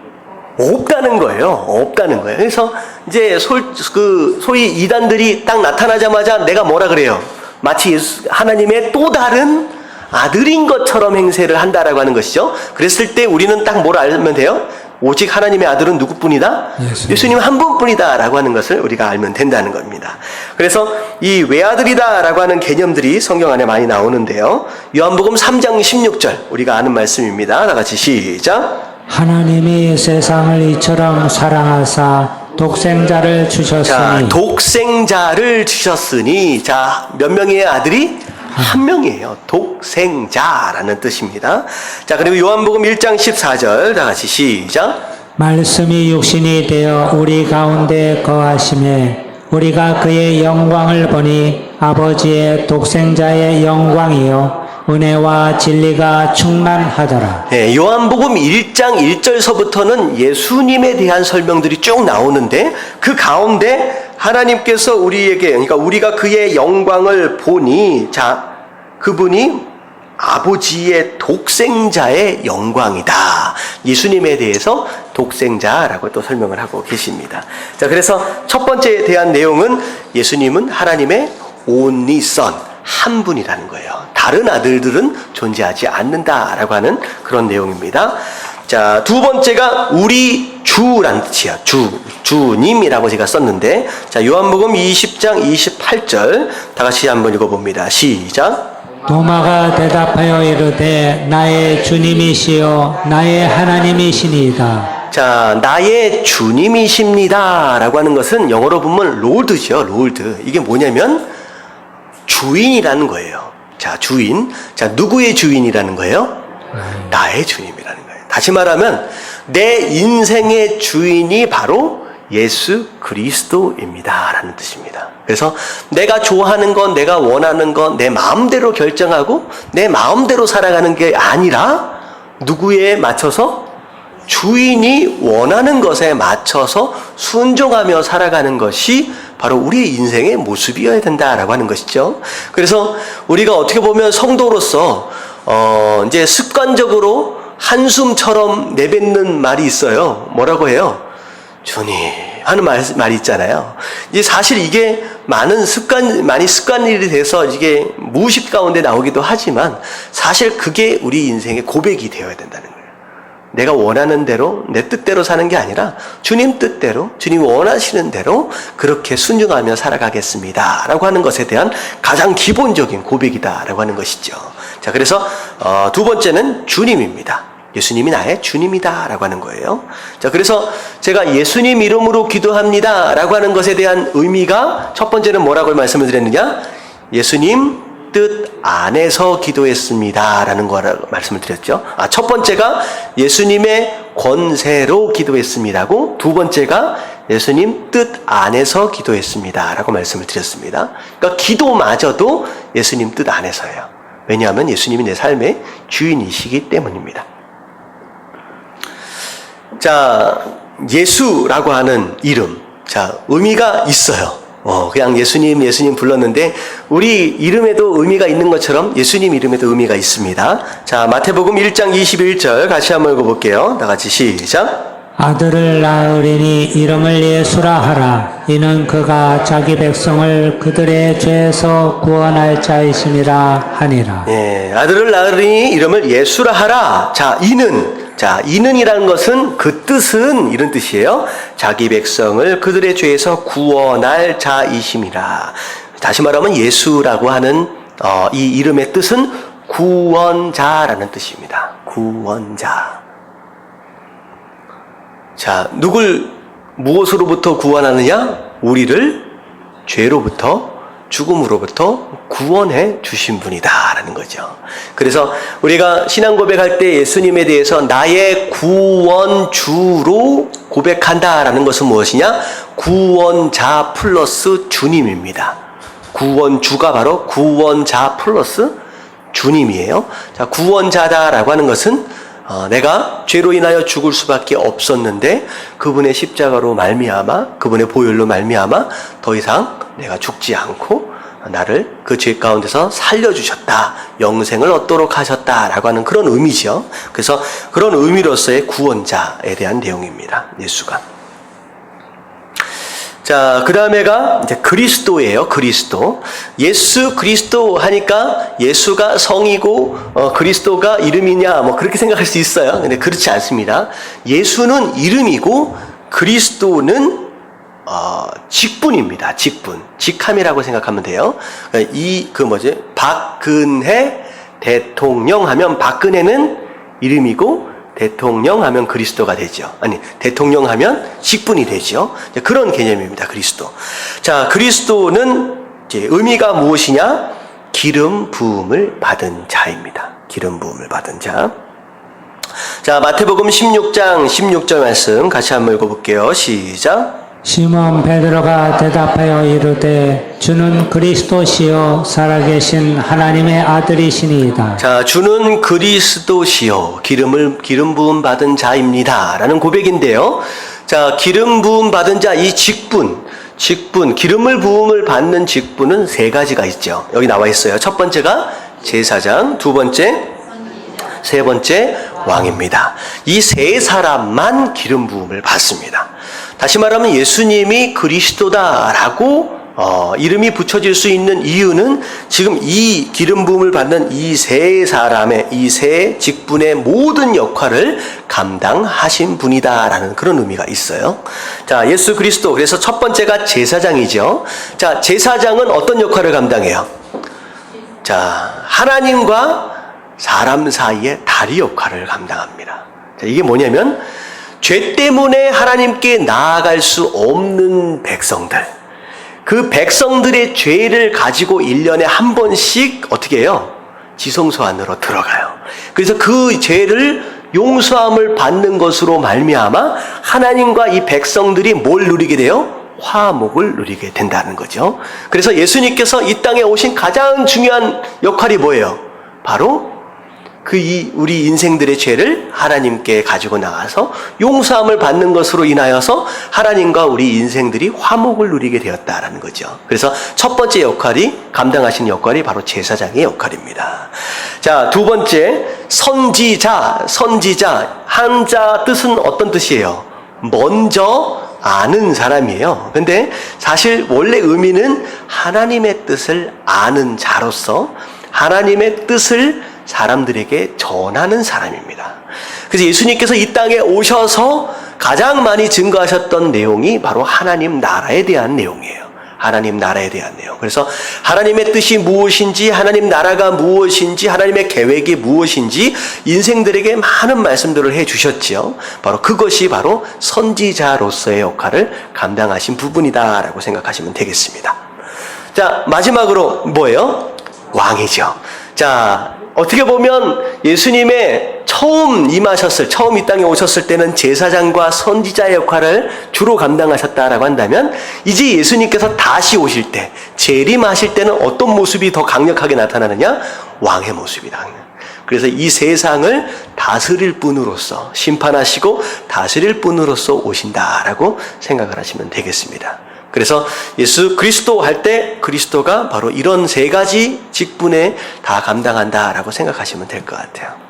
없다는 거예요. 없다는 거예요. 그래서 이제 소위 이단들이 딱 나타나자마자 내가 뭐라 그래요? 마치 하나님의 또 다른 아들인 것처럼 행세를 한다라고 하는 것이죠. 그랬을 때 우리는 딱 뭘 알면 돼요? 오직 하나님의 아들은 누구뿐이다? 예수님 한 분뿐이다 라고 하는 것을 우리가 알면 된다는 겁니다. 그래서 이 외아들이다 라고 하는 개념들이 성경 안에 많이 나오는데요. 요한복음 3장 16절 우리가 아는 말씀입니다. 다 같이 시작. 하나님이 세상을 이처럼 사랑하사 독생자를 주셨으니. 자, 독생자를 주셨으니. 자, 몇 명의 아들이? 한 명이에요. 독생자라는 뜻입니다. 자, 그리고 요한복음 1장 14절 다 같이 시작. 말씀이 육신이 되어 우리 가운데 거하심에 우리가 그의 영광을 보니 아버지의 독생자의 영광이요 은혜와 진리가 충만하더라. 네, 요한복음 1장 1절서부터는 예수님에 대한 설명들이 쭉 나오는데 그 가운데 하나님께서 우리에게, 그러니까 우리가 그의 영광을 보니, 자, 그분이 아버지의 독생자의 영광이다. 예수님에 대해서 독생자라고 또 설명을 하고 계십니다. 자, 그래서 첫 번째에 대한 내용은 예수님은 하나님의 only son, 한 분이라는 거예요. 다른 아들들은 존재하지 않는다라고 하는 그런 내용입니다. 자, 두 번째가 우리 주라는 뜻이야. 주님이라고 제가 썼는데, 자, 요한복음 20장 28절 다 같이 한번 읽어봅니다. 시작. 도마가 대답하여 이르되 나의 주님이시요 나의 하나님이시니이다. 자, 나의 주님이십니다 라고 하는 것은 영어로 보면 롤드죠. 롤드. 이게 뭐냐면 주인이라는 거예요. 자, 주인. 자, 누구의 주인이라는 거예요? 나의 주님이라는 거예요. 다시 말하면 내 인생의 주인이 바로 예수 그리스도입니다 라는 뜻입니다. 그래서 내가 좋아하는 건, 내가 원하는 건 내 마음대로 결정하고 내 마음대로 살아가는 게 아니라 누구에 맞춰서? 주인이 원하는 것에 맞춰서 순종하며 살아가는 것이 바로 우리 인생의 모습이어야 된다라고 하는 것이죠. 그래서 우리가 어떻게 보면 성도로서 이제 습관적으로 한숨처럼 내뱉는 말이 있어요. 뭐라고 해요? 주님 하는 말이 있잖아요. 이제 사실 이게 많이 습관일이 돼서 이게 무의식 가운데 나오기도 하지만 사실 그게 우리 인생의 고백이 되어야 된다는 거예요. 내가 원하는 대로 내 뜻대로 사는 게 아니라 주님 뜻대로, 주님 원하시는 대로 그렇게 순종하며 살아가겠습니다 라고 하는 것에 대한 가장 기본적인 고백이다 라고 하는 것이죠. 자, 그래서 두 번째는 주님입니다. 예수님이 나의 주님이다 라고 하는 거예요. 자, 그래서 제가 예수님 이름으로 기도합니다 라고 하는 것에 대한 의미가 첫 번째는 뭐라고 말씀을 드렸느냐? 예수님 뜻 안에서 기도했습니다 라는 거라고 말씀을 드렸죠. 첫 번째가 예수님의 권세로 기도했습니다고, 두 번째가 예수님 뜻 안에서 기도했습니다 라고 말씀을 드렸습니다. 그러니까 기도마저도 예수님 뜻 안에서예요. 왜냐하면 예수님이 내 삶의 주인이시기 때문입니다. 자, 예수라고 하는 이름, 자, 의미가 있어요. 그냥 예수님 불렀는데 우리 이름에도 의미가 있는 것처럼 예수님 이름에도 의미가 있습니다. 자, 마태복음 1장 21절 같이 한번 읽어볼게요. 다 같이 시작. 아들을 낳으리니 이름을 예수라 하라. 이는 그가 자기 백성을 그들의 죄에서 구원할 자이심이라 하니라. 예, 아들을 낳으리니 이름을 예수라 하라. 자, 이는이라는 것은 그 뜻은 이런 뜻이에요. 자기 백성을 그들의 죄에서 구원할 자이심이라. 다시 말하면 예수라고 하는 이 이름의 뜻은 구원자라는 뜻입니다. 구원자. 자, 무엇으로부터 구원하느냐? 우리를 죄로부터, 죽음으로부터 구원해 주신 분이다라는 거죠. 그래서 우리가 신앙 고백할 때 예수님에 대해서 나의 구원주로 고백한다라는 것은 무엇이냐? 구원자 플러스 주님입니다. 구원주가 바로 구원자 플러스 주님이에요. 자, 구원자다라고 하는 것은 내가 죄로 인하여 죽을 수밖에 없었는데 그분의 십자가로 말미암아, 그분의 보혈로 말미암아 더 이상 내가 죽지 않고 나를 그 죄 가운데서 살려주셨다, 영생을 얻도록 하셨다라고 하는 그런 의미죠. 그래서 그런 의미로서의 구원자에 대한 내용입니다. 예수가. 자, 그 다음에가 이제 그리스도예요. 그리스도. 예수 그리스도 하니까 예수가 성이고 그리스도가 이름이냐 뭐 그렇게 생각할 수 있어요. 근데 그렇지 않습니다. 예수는 이름이고 그리스도는 직분입니다. 직분. 직함이라고 생각하면 돼요. 박근혜 대통령 하면 박근혜는 이름이고 대통령 하면 그리스도가 되죠. 아니, 대통령 하면 직분이 되죠. 그런 개념입니다. 그리스도. 자, 그리스도는 이제 의미가 무엇이냐? 기름 부음을 받은 자입니다. 기름 부음을 받은 자. 자, 마태복음 16장 16절 말씀 같이 한번 읽어볼게요. 시작. 시몬 베드로가 대답하여 이르되 주는 그리스도시요 살아계신 하나님의 아들이시니이다. 자, 주는 그리스도시요 기름 부음 받은 자입니다 라는 고백인데요. 자, 기름 부음 받은 자, 이 직분, 기름을 부음을 받는 직분은 세 가지가 있죠. 여기 나와 있어요. 첫 번째가 제사장, 두 번째, 세 번째 왕입니다. 이 세 사람만 기름 부음을 받습니다. 다시 말하면 예수님이 그리스도다라고 이름이 붙여질 수 있는 이유는 지금 이 기름 부음을 받는 이 세 사람의, 이 세 직분의 모든 역할을 감당하신 분이다라는 그런 의미가 있어요. 자, 예수 그리스도. 그래서 첫 번째가 제사장이죠. 자, 제사장은 어떤 역할을 감당해요? 자, 하나님과 사람 사이의 다리 역할을 감당합니다. 자, 이게 뭐냐면 죄 때문에 하나님께 나아갈 수 없는 백성들, 그 백성들의 죄를 가지고 1년에 한 번씩 어떻게 해요? 지성소 안으로 들어가요. 그래서 그 죄를 용서함을 받는 것으로 말미암아 하나님과 이 백성들이 뭘 누리게 돼요? 화목을 누리게 된다는 거죠. 그래서 예수님께서 이 땅에 오신 가장 중요한 역할이 뭐예요? 바로 우리 인생들의 죄를 하나님께 가지고 나가서 용서함을 받는 것으로 인하여서 하나님과 우리 인생들이 화목을 누리게 되었다라는 거죠. 그래서 첫 번째 감당하신 역할이 바로 제사장의 역할입니다. 자, 두 번째, 선지자. 한자 뜻은 어떤 뜻이에요? 먼저 아는 사람이에요. 근데 사실 원래 의미는 하나님의 뜻을 아는 자로서 하나님의 뜻을 사람들에게 전하는 사람입니다. 그래서 예수님께서 이 땅에 오셔서 가장 많이 증거하셨던 내용이 바로 하나님 나라에 대한 내용이에요. 하나님 나라에 대한 내용. 그래서 하나님의 뜻이 무엇인지, 하나님 나라가 무엇인지, 하나님의 계획이 무엇인지 인생들에게 많은 말씀들을 해주셨지요. 바로 그것이 바로 선지자로서의 역할을 감당하신 부분이다라고 생각하시면 되겠습니다. 자, 마지막으로 뭐예요? 왕이죠. 자, 어떻게 보면 예수님의 처음 이 땅에 오셨을 때는 제사장과 선지자의 역할을 주로 감당하셨다라고 한다면 이제 예수님께서 다시 오실 때, 재림하실 때는 어떤 모습이 더 강력하게 나타나느냐? 왕의 모습이다. 그래서 이 세상을 다스릴 분으로서, 심판하시고 다스릴 분으로서 오신다라고 생각을 하시면 되겠습니다. 그래서 예수 그리스도 할 때 그리스도가 바로 이런 세 가지 직분에 다 감당한다라고 생각하시면 될 것 같아요.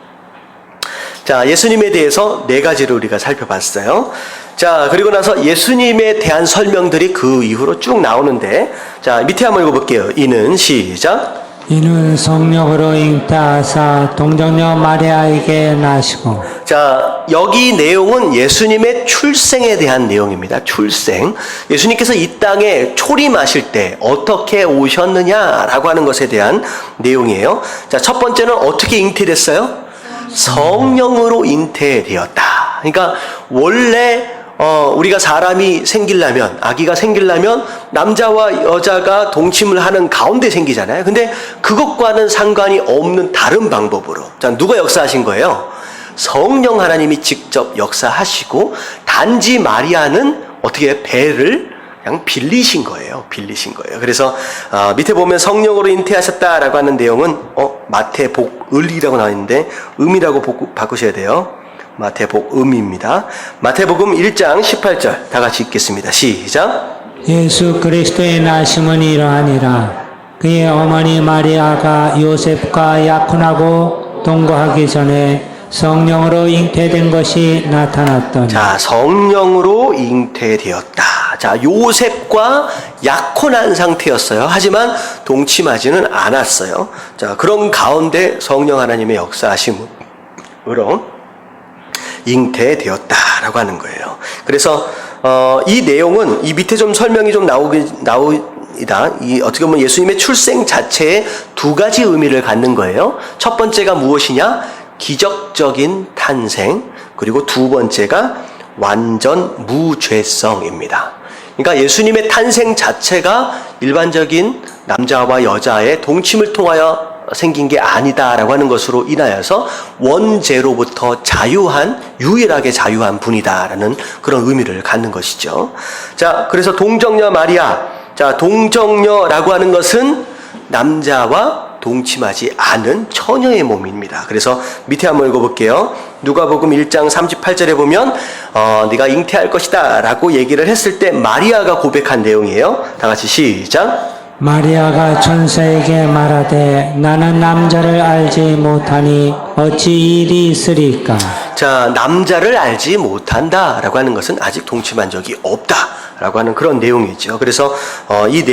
자, 예수님에 대해서 네 가지를 우리가 살펴봤어요. 자, 그리고 나서 예수님에 대한 설명들이 그 이후로 쭉 나오는데, 자, 밑에 한번 읽어볼게요. 이는 시작. 이는 성령으로 잉태하사 동정녀 마리아에게 나시고. 자, 여기 내용은 예수님의 출생에 대한 내용입니다. 출생. 예수님께서 이 땅에 초림하실 때 어떻게 오셨느냐라고 하는 것에 대한 내용이에요. 자, 첫 번째는 어떻게 잉태됐어요? 성령으로 잉태되었다. 그러니까 원래 우리가 사람이 생기려면, 아기가 생기려면 남자와 여자가 동침을 하는 가운데 생기잖아요. 근데 그것과는 상관이 없는 다른 방법으로. 자, 누가 역사하신 거예요? 성령 하나님이 직접 역사하시고, 단지 마리아는 어떻게 배를 그냥 빌리신 거예요. 빌리신 거예요. 그래서 밑에 보면 성령으로 잉태하셨다라고 하는 내용은 마태복을이라고 나와 있는데 음이라고 바꾸셔야 돼요. 마태복음입니다. 마태복음 1장 18절 다 같이 읽겠습니다. 시작. 예수 그리스도의 나심은 이러하니라. 그의 어머니 마리아가 요셉과 약혼하고 동거하기 전에 성령으로 잉태된 것이 나타났더니. 자, 성령으로 잉태되었다. 자, 요셉과 약혼한 상태였어요. 하지만 동침하지는 않았어요. 자, 그런 가운데 성령 하나님의 역사하심으로 잉태되었다라고 하는 거예요. 그래서 이 내용은 이 밑에 좀 설명이 좀 나오이다. 이 어떻게 보면 예수님의 출생 자체에 두 가지 의미를 갖는 거예요. 첫 번째가 무엇이냐? 기적적인 탄생. 그리고 두 번째가 완전 무죄성입니다. 그러니까 예수님의 탄생 자체가 일반적인 남자와 여자의 동침을 통하여 생긴 게 아니다라고 하는 것으로 인하여서 원죄로부터 유일하게 자유한 분이다라는 그런 의미를 갖는 것이죠. 자, 그래서 동정녀 마리아. 자, 동정녀라고 하는 것은 남자와 동침하지 않은 처녀의 몸입니다. 그래서 밑에 한번 읽어볼게요. 누가복음 1장 38절에 보면 네가 잉태할 것이다 라고 얘기를 했을 때 마리아가 고백한 내용이에요. 다 같이 시작. 마리아가 천사에게 말하되 나는 남자를 알지 못하니 어찌 일이 있으리까. 자, 남자를 알지 못한다라고 하는 것은 아직 동침한 적이 없다라고 하는 그런 내용이죠. 그래서 이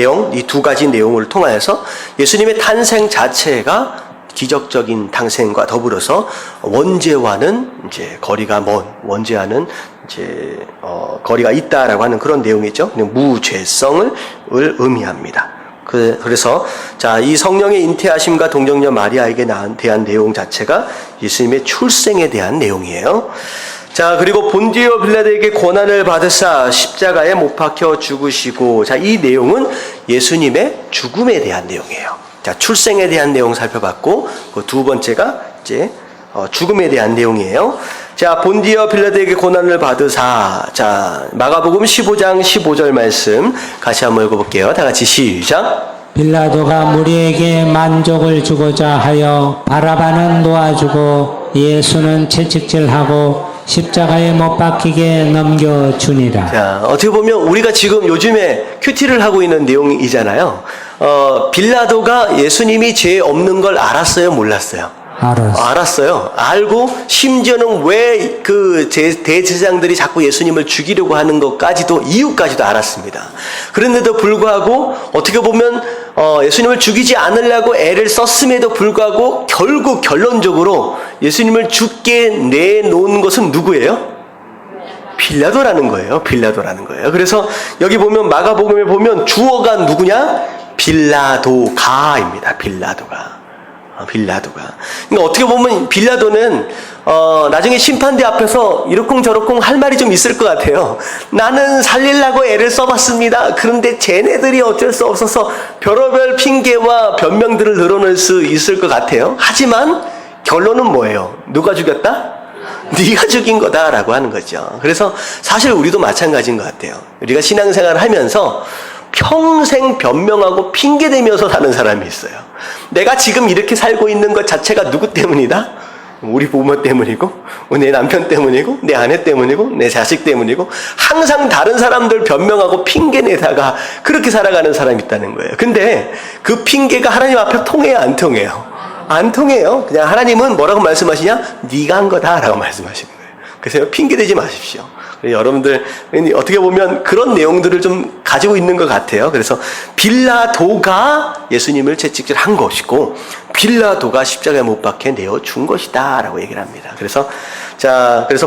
두 가지 내용을 통하여서 예수님의 탄생 자체가 기적적인 탄생과 더불어서 원죄와는 이제 거리가 먼 원죄와는 이제 거리가 있다라고 하는 그런 내용이죠. 무죄성을 의미합니다. 그래서 자, 이 성령의 잉태하심과 동정녀 마리아에게 대한 내용 자체가 예수님의 출생에 대한 내용이에요. 자, 그리고 본디오 빌라도에게 고난을 받으사 십자가에 못 박혀 죽으시고, 자, 이 내용은 예수님의 죽음에 대한 내용이에요. 자, 출생에 대한 내용 살펴봤고, 그 두 번째가 이제 죽음에 대한 내용이에요. 자, 본디오 빌라도에게 고난을 받으사. 자, 마가복음 15장 15절 말씀 같이 한번 읽어볼게요. 다 같이 시작. 빌라도가 무리에게 만족을 주고자 하여 바라바는 놓아주고 예수는 채찍질하고 십자가에 못 박히게 넘겨주니라. 자, 어떻게 보면 우리가 지금 요즘에 큐티를 하고 있는 내용이잖아요. 빌라도가 예수님이 죄 없는 걸 알았어요, 몰랐어요? 알았어요. 알고 심지어는 왜 그 대제사장들이 자꾸 예수님을 죽이려고 하는 것까지도 이유까지도 알았습니다. 그런데도 불구하고 어떻게 보면 예수님을 죽이지 않으려고 애를 썼음에도 불구하고 결국 결론적으로 예수님을 죽게 내놓은 것은 누구예요? 빌라도라는 거예요. 빌라도라는 거예요. 그래서 여기 보면 마가복음에 보면 주어가 누구냐? 빌라도가입니다. 빌라도가. 그러니까 어떻게 보면 빌라도는 나중에 심판대 앞에서 이러쿵저러쿵 할 말이 좀 있을 것 같아요. 나는 살리려고 애를 써봤습니다. 그런데 쟤네들이 어쩔 수 없어서 별의별 핑계와 변명들을 늘어낼 수 있을 것 같아요. 하지만 결론은 뭐예요? 누가 죽였다? 네가 죽인 거다라고 하는 거죠. 그래서 사실 우리도 마찬가지인 것 같아요. 우리가 신앙생활을 하면서 평생 변명하고 핑계대면서 사는 사람이 있어요. 내가 지금 이렇게 살고 있는 것 자체가 누구 때문이다? 우리 부모 때문이고, 내 남편 때문이고, 내 아내 때문이고, 내 자식 때문이고, 항상 다른 사람들 변명하고 핑계내다가 그렇게 살아가는 사람이 있다는 거예요. 근데 그 핑계가 하나님 앞에 통해요, 안 통해요? 안 통해요. 그냥 하나님은 뭐라고 말씀하시냐? 네가 한 거다라고 말씀하시는 거예요. 그래서 핑계대지 마십시오. 여러분들 어떻게 보면 그런 내용들을 좀 가지고 있는 것 같아요. 그래서 빌라도가 예수님을 채찍질한 것이고 빌라도가 십자가에 못 박혀 내어 준 것이다라고 얘기를 합니다. 그래서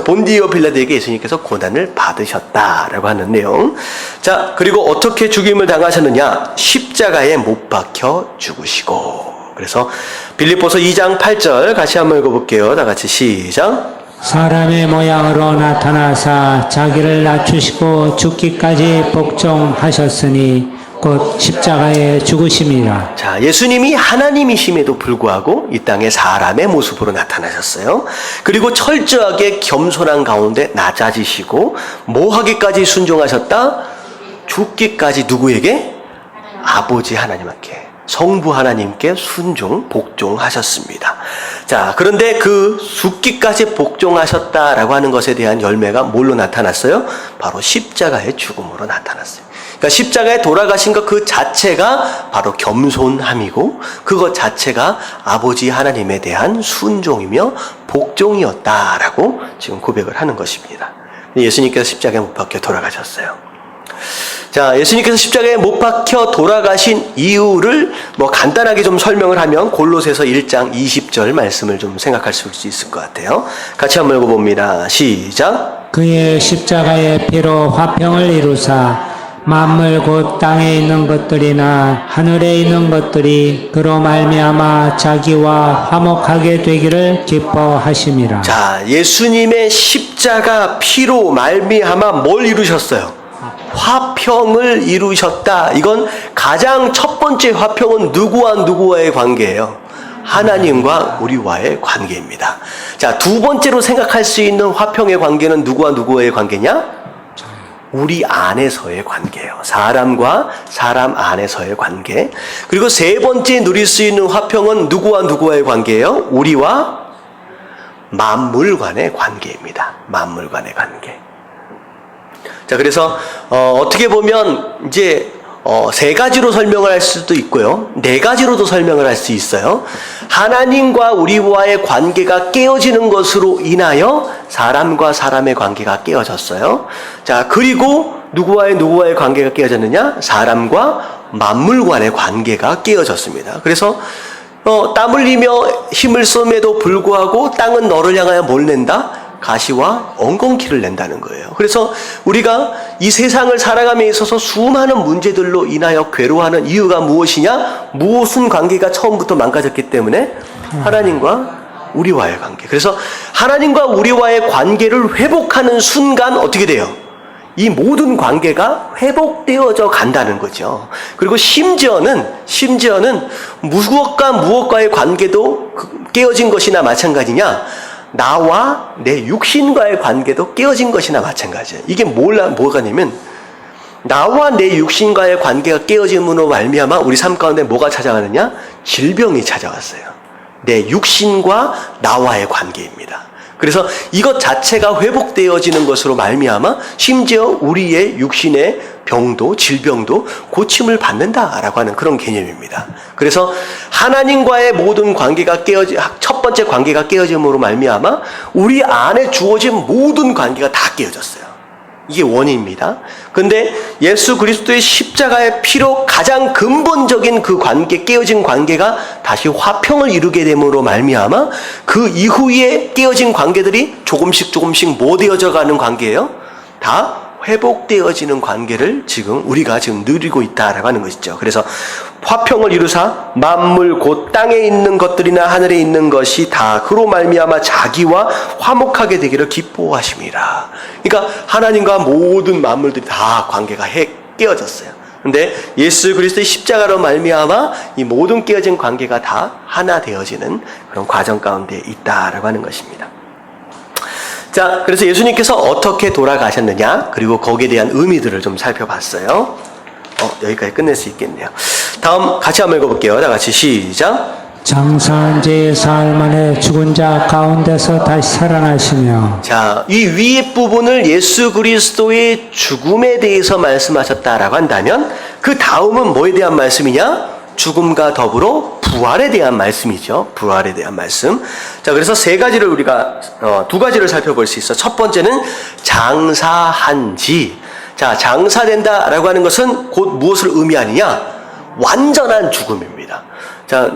본디오 빌라도에게 예수님께서 고난을 받으셨다라고 하는 내용. 자, 그리고 어떻게 죽임을 당하셨느냐? 십자가에 못 박혀 죽으시고. 그래서 빌립보서 2장 8절 같이 한번 읽어볼게요. 다 같이 시작. 사람의 모양으로 나타나사 자기를 낮추시고 죽기까지 복종하셨으니 곧 십자가에 죽으심이라. 자, 예수님이 하나님이심에도 불구하고 이 땅에 사람의 모습으로 나타나셨어요. 그리고 철저하게 겸손한 가운데 낮아지시고 뭐하기까지 순종하셨다? 죽기까지 누구에게? 아버지 하나님께, 성부 하나님께 순종, 복종하셨습니다. 자, 그런데 그 죽기까지 복종하셨다라고 하는 것에 대한 열매가 뭘로 나타났어요? 바로 십자가의 죽음으로 나타났어요. 그러니까 십자가에 돌아가신 것 그 자체가 바로 겸손함이고 그것 자체가 아버지 하나님에 대한 순종이며 복종이었다라고 지금 고백을 하는 것입니다. 예수님께서 십자가에 못 박혀 돌아가셨어요. 자, 예수님께서 십자가에 못 박혀 돌아가신 이유를 간단하게 좀 설명을 하면 골로새서 1장 20절 말씀을 좀 생각할 수 있을 것 같아요. 같이 한번 읽어봅니다. 시작. 그의 십자가의 피로 화평을 이루사 만물 곧 땅에 있는 것들이나 하늘에 있는 것들이 그로 말미암아 자기와 화목하게 되기를 기뻐하심이라. 자, 예수님의 십자가 피로 말미암아 뭘 이루셨어요? 화평을 이루셨다. 이건 가장 첫 번째 화평은 누구와 누구와의 관계예요? 하나님과 우리와의 관계입니다. 자, 두 번째로 생각할 수 있는 화평의 관계는 누구와 누구와의 관계냐? 우리 안에서의 관계예요. 사람과 사람 안에서의 관계. 그리고 세 번째 누릴 수 있는 화평은 누구와 누구와의 관계예요? 우리와 만물 간의 관계입니다. 만물 간의 관계. 자, 그래서 어떻게 보면 이제 세 가지로 설명을 할 수도 있고요. 네 가지로도 설명을 할 수 있어요. 하나님과 우리와의 관계가 깨어지는 것으로 인하여 사람과 사람의 관계가 깨어졌어요. 자, 그리고 누구와의 관계가 깨어졌느냐? 사람과 만물 간의 관계가 깨어졌습니다. 그래서 땀 흘리며 힘을 쏨에도 불구하고 땅은 너를 향하여 뭘 낸다? 가시와 엉겅퀴를 낸다는 거예요. 그래서 우리가 이 세상을 살아감에 있어서 수많은 문제들로 인하여 괴로워하는 이유가 무엇이냐? 무슨 관계가 처음부터 망가졌기 때문에? 하나님과 우리와의 관계. 그래서 하나님과 우리와의 관계를 회복하는 순간 어떻게 돼요? 이 모든 관계가 회복되어져 간다는 거죠. 그리고 심지어는 무엇과의 관계도 깨어진 것이나 마찬가지냐? 나와 내 육신과의 관계도 깨어진 것이나 마찬가지예요. 이게 뭐가냐면 나와 내 육신과의 관계가 깨어짐으로 말미암아 우리 삶 가운데 뭐가 찾아가느냐? 질병이 찾아왔어요. 내 육신과 나와의 관계입니다. 그래서 이것 자체가 회복되어지는 것으로 말미암아 심지어 우리의 육신의 병도 질병도 고침을 받는다라고 하는 그런 개념입니다. 그래서 하나님과의 모든 관계가 첫 번째 관계가 깨어짐으로 말미암아 우리 안에 주어진 모든 관계가 다 깨어졌어요. 이게 원인입니다. 그런데 예수 그리스도의 십자가의 피로 가장 근본적인 그 관계, 깨어진 관계가 다시 화평을 이루게 됨으로 말미암아 그 이후에 깨어진 관계들이 조금씩 뭐 되어져 가는 관계예요? 다 회복되어지는 관계를 우리가 지금 누리고 있다라고 하는 것이죠. 그래서 화평을 이루사 만물 곧 땅에 있는 것들이나 하늘에 있는 것이 다 그로 말미암아 자기와 화목하게 되기를 기뻐하심이라. 그러니까 하나님과 모든 만물들이 다 관계가 깨어졌어요. 근데 예수 그리스도의 십자가로 말미암아 이 모든 깨어진 관계가 다 하나 되어지는 그런 과정 가운데 있다라고 하는 것입니다. 자, 그래서 예수님께서 어떻게 돌아가셨느냐, 그리고 거기에 대한 의미들을 좀 살펴봤어요. 여기까지 끝낼 수 있겠네요. 다음 같이 한번 읽어볼게요. 다 같이 시작. 장사한 지 사흘 만에 죽은 자 가운데서 다시 살아나시며. 자, 이 위의 부분을 예수 그리스도의 죽음에 대해서 말씀하셨다라고 한다면 그 다음은 뭐에 대한 말씀이냐? 죽음과 더불어 부활에 대한 말씀이죠. 부활에 대한 말씀. 자, 그래서 세 가지를 우리가 두 가지를 살펴볼 수 있어. 첫 번째는 장사한지. 자, 장사된다라고 하는 것은 곧 무엇을 의미하느냐? 완전한 죽음입니다. 자,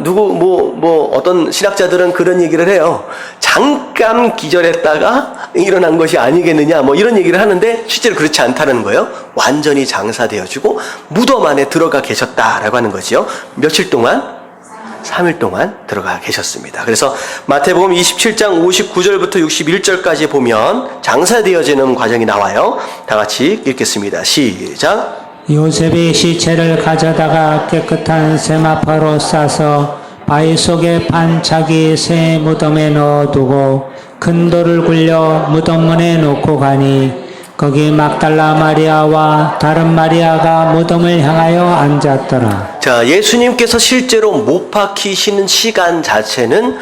어떤 신학자들은 그런 얘기를 해요. 잠깐 기절했다가 일어난 것이 아니겠느냐, 이런 얘기를 하는데 실제로 그렇지 않다는 거예요. 완전히 장사되어지고 무덤 안에 들어가 계셨다라고 하는 거지요. 며칠 동안? 3일 동안 들어가 계셨습니다. 그래서 마태복음 27장 59절부터 61절까지 보면 장사되어지는 과정이 나와요. 다 같이 읽겠습니다. 시작. 요셉이 시체를 가져다가 깨끗한 세마파로 싸서 바위 속에 판 자기 새 무덤에 넣어두고 큰 돌을 굴려 무덤문에 놓고 가니 거기 막달라 마리아와 다른 마리아가 무덤을 향하여 앉았더라. 자, 예수님께서 실제로 못 박히시는 시간 자체는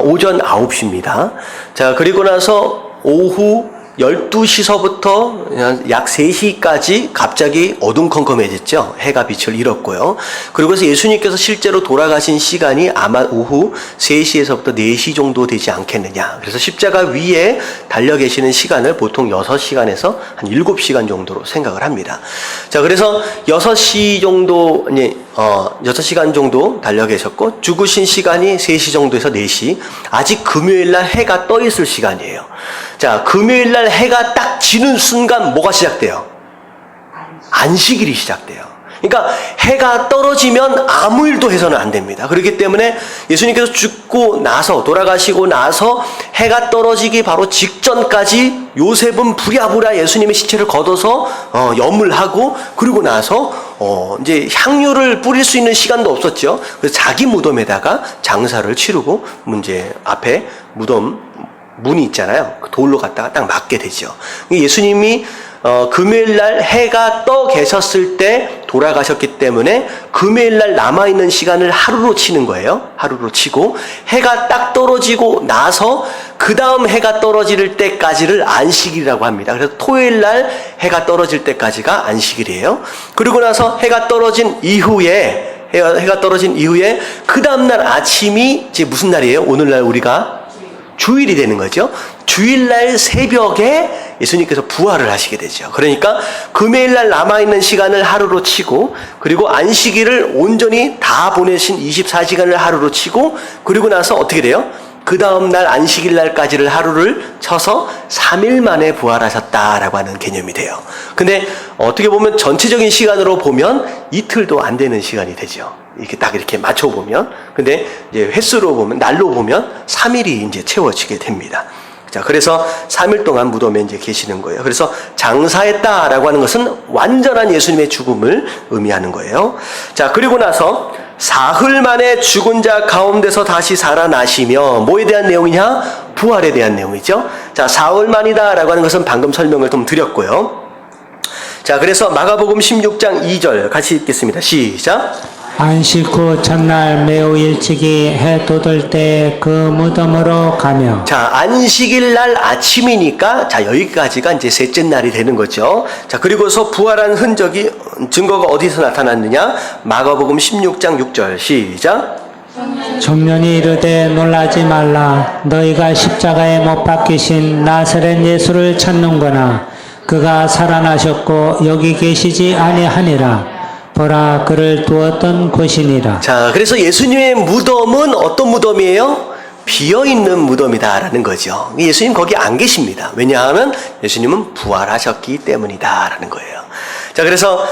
오전 9시입니다. 자, 그리고 나서 오후 12시서부터 약 3시까지 갑자기 어둠컴컴해졌죠. 해가 빛을 잃었고요. 그리고 서 예수님께서 실제로 돌아가신 시간이 아마 오후 3시에서부터 4시 정도 되지 않겠느냐. 그래서 십자가 위에 달려 계시는 시간을 보통 6시간에서 한 7시간 정도로 생각을 합니다. 자, 그래서 6시 정도, 6시간 정도 달려 계셨고, 죽으신 시간이 3시 정도에서 4시. 아직 금요일날 해가 떠 있을 시간이에요. 자, 금요일날 해가 딱 지는 순간 뭐가 시작돼요? 안식일이 시작돼요. 그러니까 해가 떨어지면 아무 일도 해서는 안 됩니다. 그렇기 때문에 예수님께서 죽고 나서, 돌아가시고 나서 해가 떨어지기 바로 직전까지 요셉은 부랴부랴 예수님의 시체를 걷어서 염을 하고, 그리고 나서 이제 향유를 뿌릴 수 있는 시간도 없었죠. 그래서 자기 무덤에다가 장사를 치르고 문제 앞에 무덤 문이 있잖아요. 그 돌로 갖다가 딱 맞게 되죠. 예수님이 금요일날 해가 떠 계셨을 때 돌아가셨기 때문에 금요일날 남아있는 시간을 하루로 치는 거예요. 하루로 치고 해가 딱 떨어지고 나서 그 다음 해가 떨어질 때까지를 안식일이라고 합니다. 그래서 토요일날 해가 떨어질 때까지가 안식일이에요. 그리고 나서 해가 떨어진 이후에 그 다음날 아침이 이제 무슨 날이에요? 오늘날 우리가 주일이 되는 거죠. 주일날 새벽에 예수님께서 부활을 하시게 되죠. 그러니까 금요일날 남아있는 시간을 하루로 치고, 그리고 안식일을 온전히 다 보내신 24시간을 하루로 치고, 그리고 나서 어떻게 돼요? 그 다음날 안식일날까지를 하루를 쳐서 3일 만에 부활하셨다라고 하는 개념이 돼요. 근데 어떻게 보면 전체적인 시간으로 보면 이틀도 안 되는 시간이 되죠. 이렇게 딱 이렇게 맞춰보면. 근데 이제 횟수로 보면, 날로 보면 3일이 이제 채워지게 됩니다. 자, 그래서 3일 동안 무덤에 이제 계시는 거예요. 그래서 장사했다라고 하는 것은 완전한 예수님의 죽음을 의미하는 거예요. 자, 그리고 나서 사흘 만에 죽은 자 가운데서 다시 살아나시며, 뭐에 대한 내용이냐? 부활에 대한 내용이죠. 자, 사흘 만이다라고 하는 것은 방금 설명을 좀 드렸고요. 자, 그래서 마가복음 16장 2절 같이 읽겠습니다. 시작. 안식 후 첫날 매우 일찍이 해 돋을 때 그 무덤으로 가며. 자, 안식일 날 아침이니까, 자, 여기까지가 이제 셋째 날이 되는 거죠. 자, 그리고서 부활한 증거가 어디서 나타났느냐? 마가복음 16장 6절 시작. 청년이 이르되 놀라지 말라. 너희가 십자가에 못 박히신 나사렛 예수를 찾는구나. 그가 살아나셨고 여기 계시지 아니하니라. 보라, 그를 두었던 곳이니라. 자, 그래서 예수님의 무덤은 어떤 무덤이에요? 비어있는 무덤이다라는 거죠. 예수님 거기 안 계십니다. 왜냐하면 예수님은 부활하셨기 때문이다라는 거예요. 자, 그래서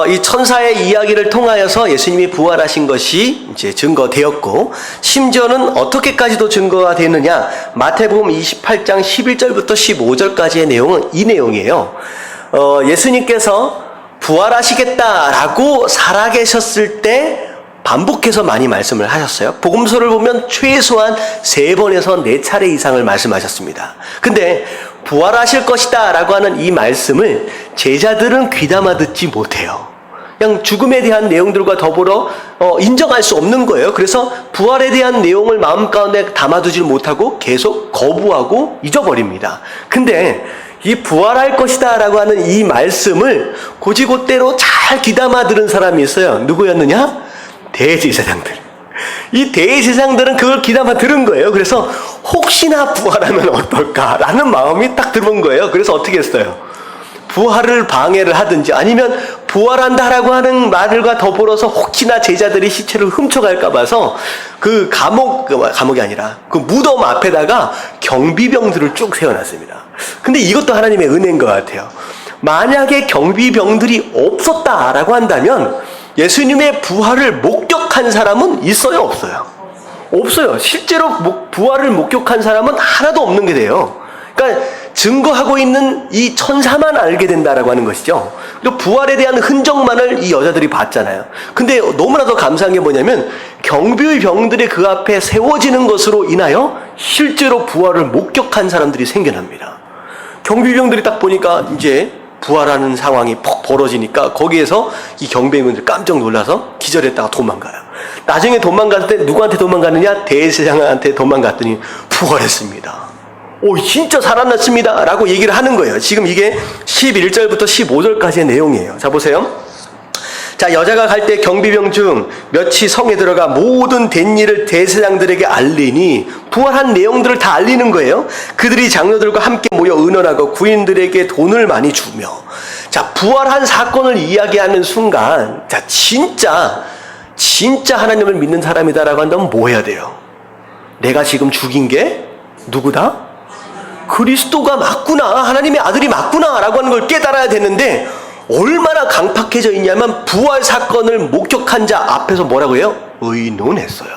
이 천사의 이야기를 통하여서 예수님이 부활하신 것이 이제 증거되었고, 심지어는 어떻게까지도 증거가 되느냐? 마태복음 28장 11절부터 15절까지의 내용은 이 내용이에요. 예수님께서 부활하시겠다라고 살아계셨을 때 반복해서 많이 말씀을 하셨어요. 복음서를 보면 최소한 3번에서 4차례 이상을 말씀하셨습니다. 근데 부활하실 것이다 라고 하는 이 말씀을 제자들은 귀담아 듣지 못해요. 그냥 죽음에 대한 내용들과 더불어 인정할 수 없는 거예요. 그래서 부활에 대한 내용을 마음 가운데 담아두지 못하고 계속 거부하고 잊어버립니다. 근데 이 부활할 것이다 라고 하는 이 말씀을 고지고대로 잘 귀담아 들은 사람이 있어요. 누구였느냐? 대제사장들. 이 대제사장들은 그걸 귀담아 들은 거예요. 그래서 혹시나 부활하면 어떨까라는 마음이 딱 들어온 거예요. 그래서 어떻게 했어요? 부활을 방해를 하든지, 아니면 부활한다라고 하는 말들과 더불어서 혹시나 제자들이 시체를 훔쳐갈까 봐서 그 감옥이 아니라 그 무덤 앞에다가 경비병들을 쭉 세워놨습니다. 근데 이것도 하나님의 은혜인 것 같아요. 만약에 경비병들이 없었다라고 한다면 예수님의 부활을 목격한 사람은 있어요, 없어요? 없어요. 실제로 부활을 목격한 사람은 하나도 없는 게 돼요. 그러니까 증거하고 있는 이 천사만 알게 된다라고 하는 것이죠. 그리고 부활에 대한 흔적만을 이 여자들이 봤잖아요. 근데 너무나도 감사한 게 뭐냐면 경비병들이 그 앞에 세워지는 것으로 인하여 실제로 부활을 목격한 사람들이 생겨납니다. 경비병들이 딱 보니까 이제 부활하는 상황이 퍽 벌어지니까 거기에서 이 경비병들이 깜짝 놀라서 기절했다가 도망가요. 나중에 도망갈 때 누구한테 도망가느냐? 대제사장한테 도망갔더니 부활했습니다. 오, 진짜 살아났습니다 라고 얘기를 하는 거예요. 지금 이게 11절부터 15절까지의 내용이에요. 자, 보세요. 자, 여자가 갈 때 경비병 중 몇이 성에 들어가 모든 된 일을 대제사장들에게 알리니 부활한 내용들을 다 알리는 거예요. 그들이 장로들과 함께 모여 의논하고 구인들에게 돈을 많이 주며, 자, 부활한 사건을 이야기하는 순간, 자, 진짜 하나님을 믿는 사람이다라고 한다면 뭐 해야 돼요? 내가 지금 죽인 게 누구다? 그리스도가 맞구나, 하나님의 아들이 맞구나 라고 하는 걸 깨달아야 되는데, 얼마나 강팍해져 있냐면 부활 사건을 목격한 자 앞에서 뭐라고 해요? 의논했어요.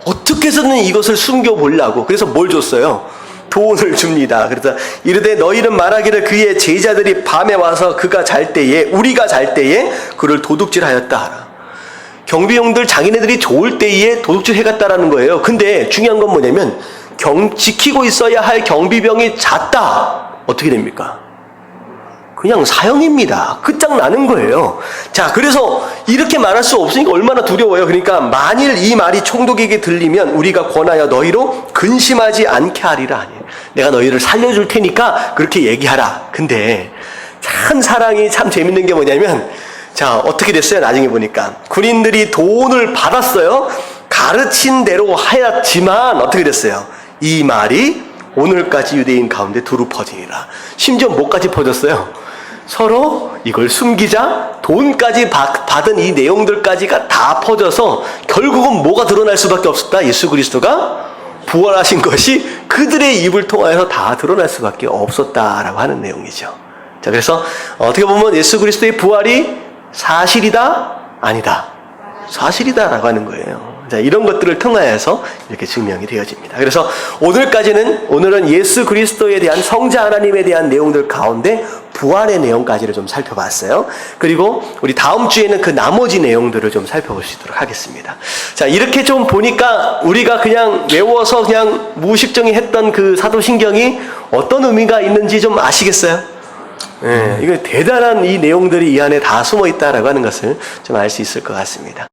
어떻게 해서는 이것을 숨겨보려고. 그래서 뭘 줬어요? 돈을 줍니다. 그래서 이르되 너희는 말하기를 그의 제자들이 밤에 와서 우리가 잘 때에 그를 도둑질하였다 하라. 경비용들 자기네들이 좋을 때에 도둑질 해갔다라는 거예요. 근데 중요한 건 뭐냐면 지키고 있어야 할 경비병이 잤다. 어떻게 됩니까? 그냥 사형입니다. 끝장나는 거예요. 자, 그래서 이렇게 말할 수 없으니까 얼마나 두려워요. 그러니까 만일 이 말이 총독에게 들리면 우리가 권하여 너희로 근심하지 않게 하리라 하니, 내가 너희를 살려줄 테니까 그렇게 얘기하라. 근데 참 사랑이 참 재밌는 게 뭐냐면, 자, 어떻게 됐어요? 나중에 보니까 군인들이 돈을 받았어요. 가르친 대로 하였지만 어떻게 됐어요? 이 말이 오늘까지 유대인 가운데 두루 퍼지니라. 심지어 뭐까지 퍼졌어요? 서로 이걸 숨기자 돈까지 받은 이 내용들까지가 다 퍼져서 결국은 뭐가 드러날 수밖에 없었다? 예수 그리스도가 부활하신 것이 그들의 입을 통하여서 다 드러날 수밖에 없었다라고 하는 내용이죠. 자, 그래서 어떻게 보면 예수 그리스도의 부활이 사실이다? 아니다. 사실이다라고 하는 거예요. 자, 이런 것들을 통하여서 이렇게 증명이 되어집니다. 그래서 오늘은 예수 그리스도에 대한 성자 하나님에 대한 내용들 가운데 부활의 내용까지를 좀 살펴봤어요. 그리고 우리 다음 주에는 그 나머지 내용들을 좀 살펴보시도록 하겠습니다. 자, 이렇게 좀 보니까 우리가 그냥 외워서 그냥 무의식적인 했던 그 사도신경이 어떤 의미가 있는지 좀 아시겠어요? 이거 대단한 이 내용들이 이 안에 다 숨어 있다라고 하는 것을 좀 알 수 있을 것 같습니다.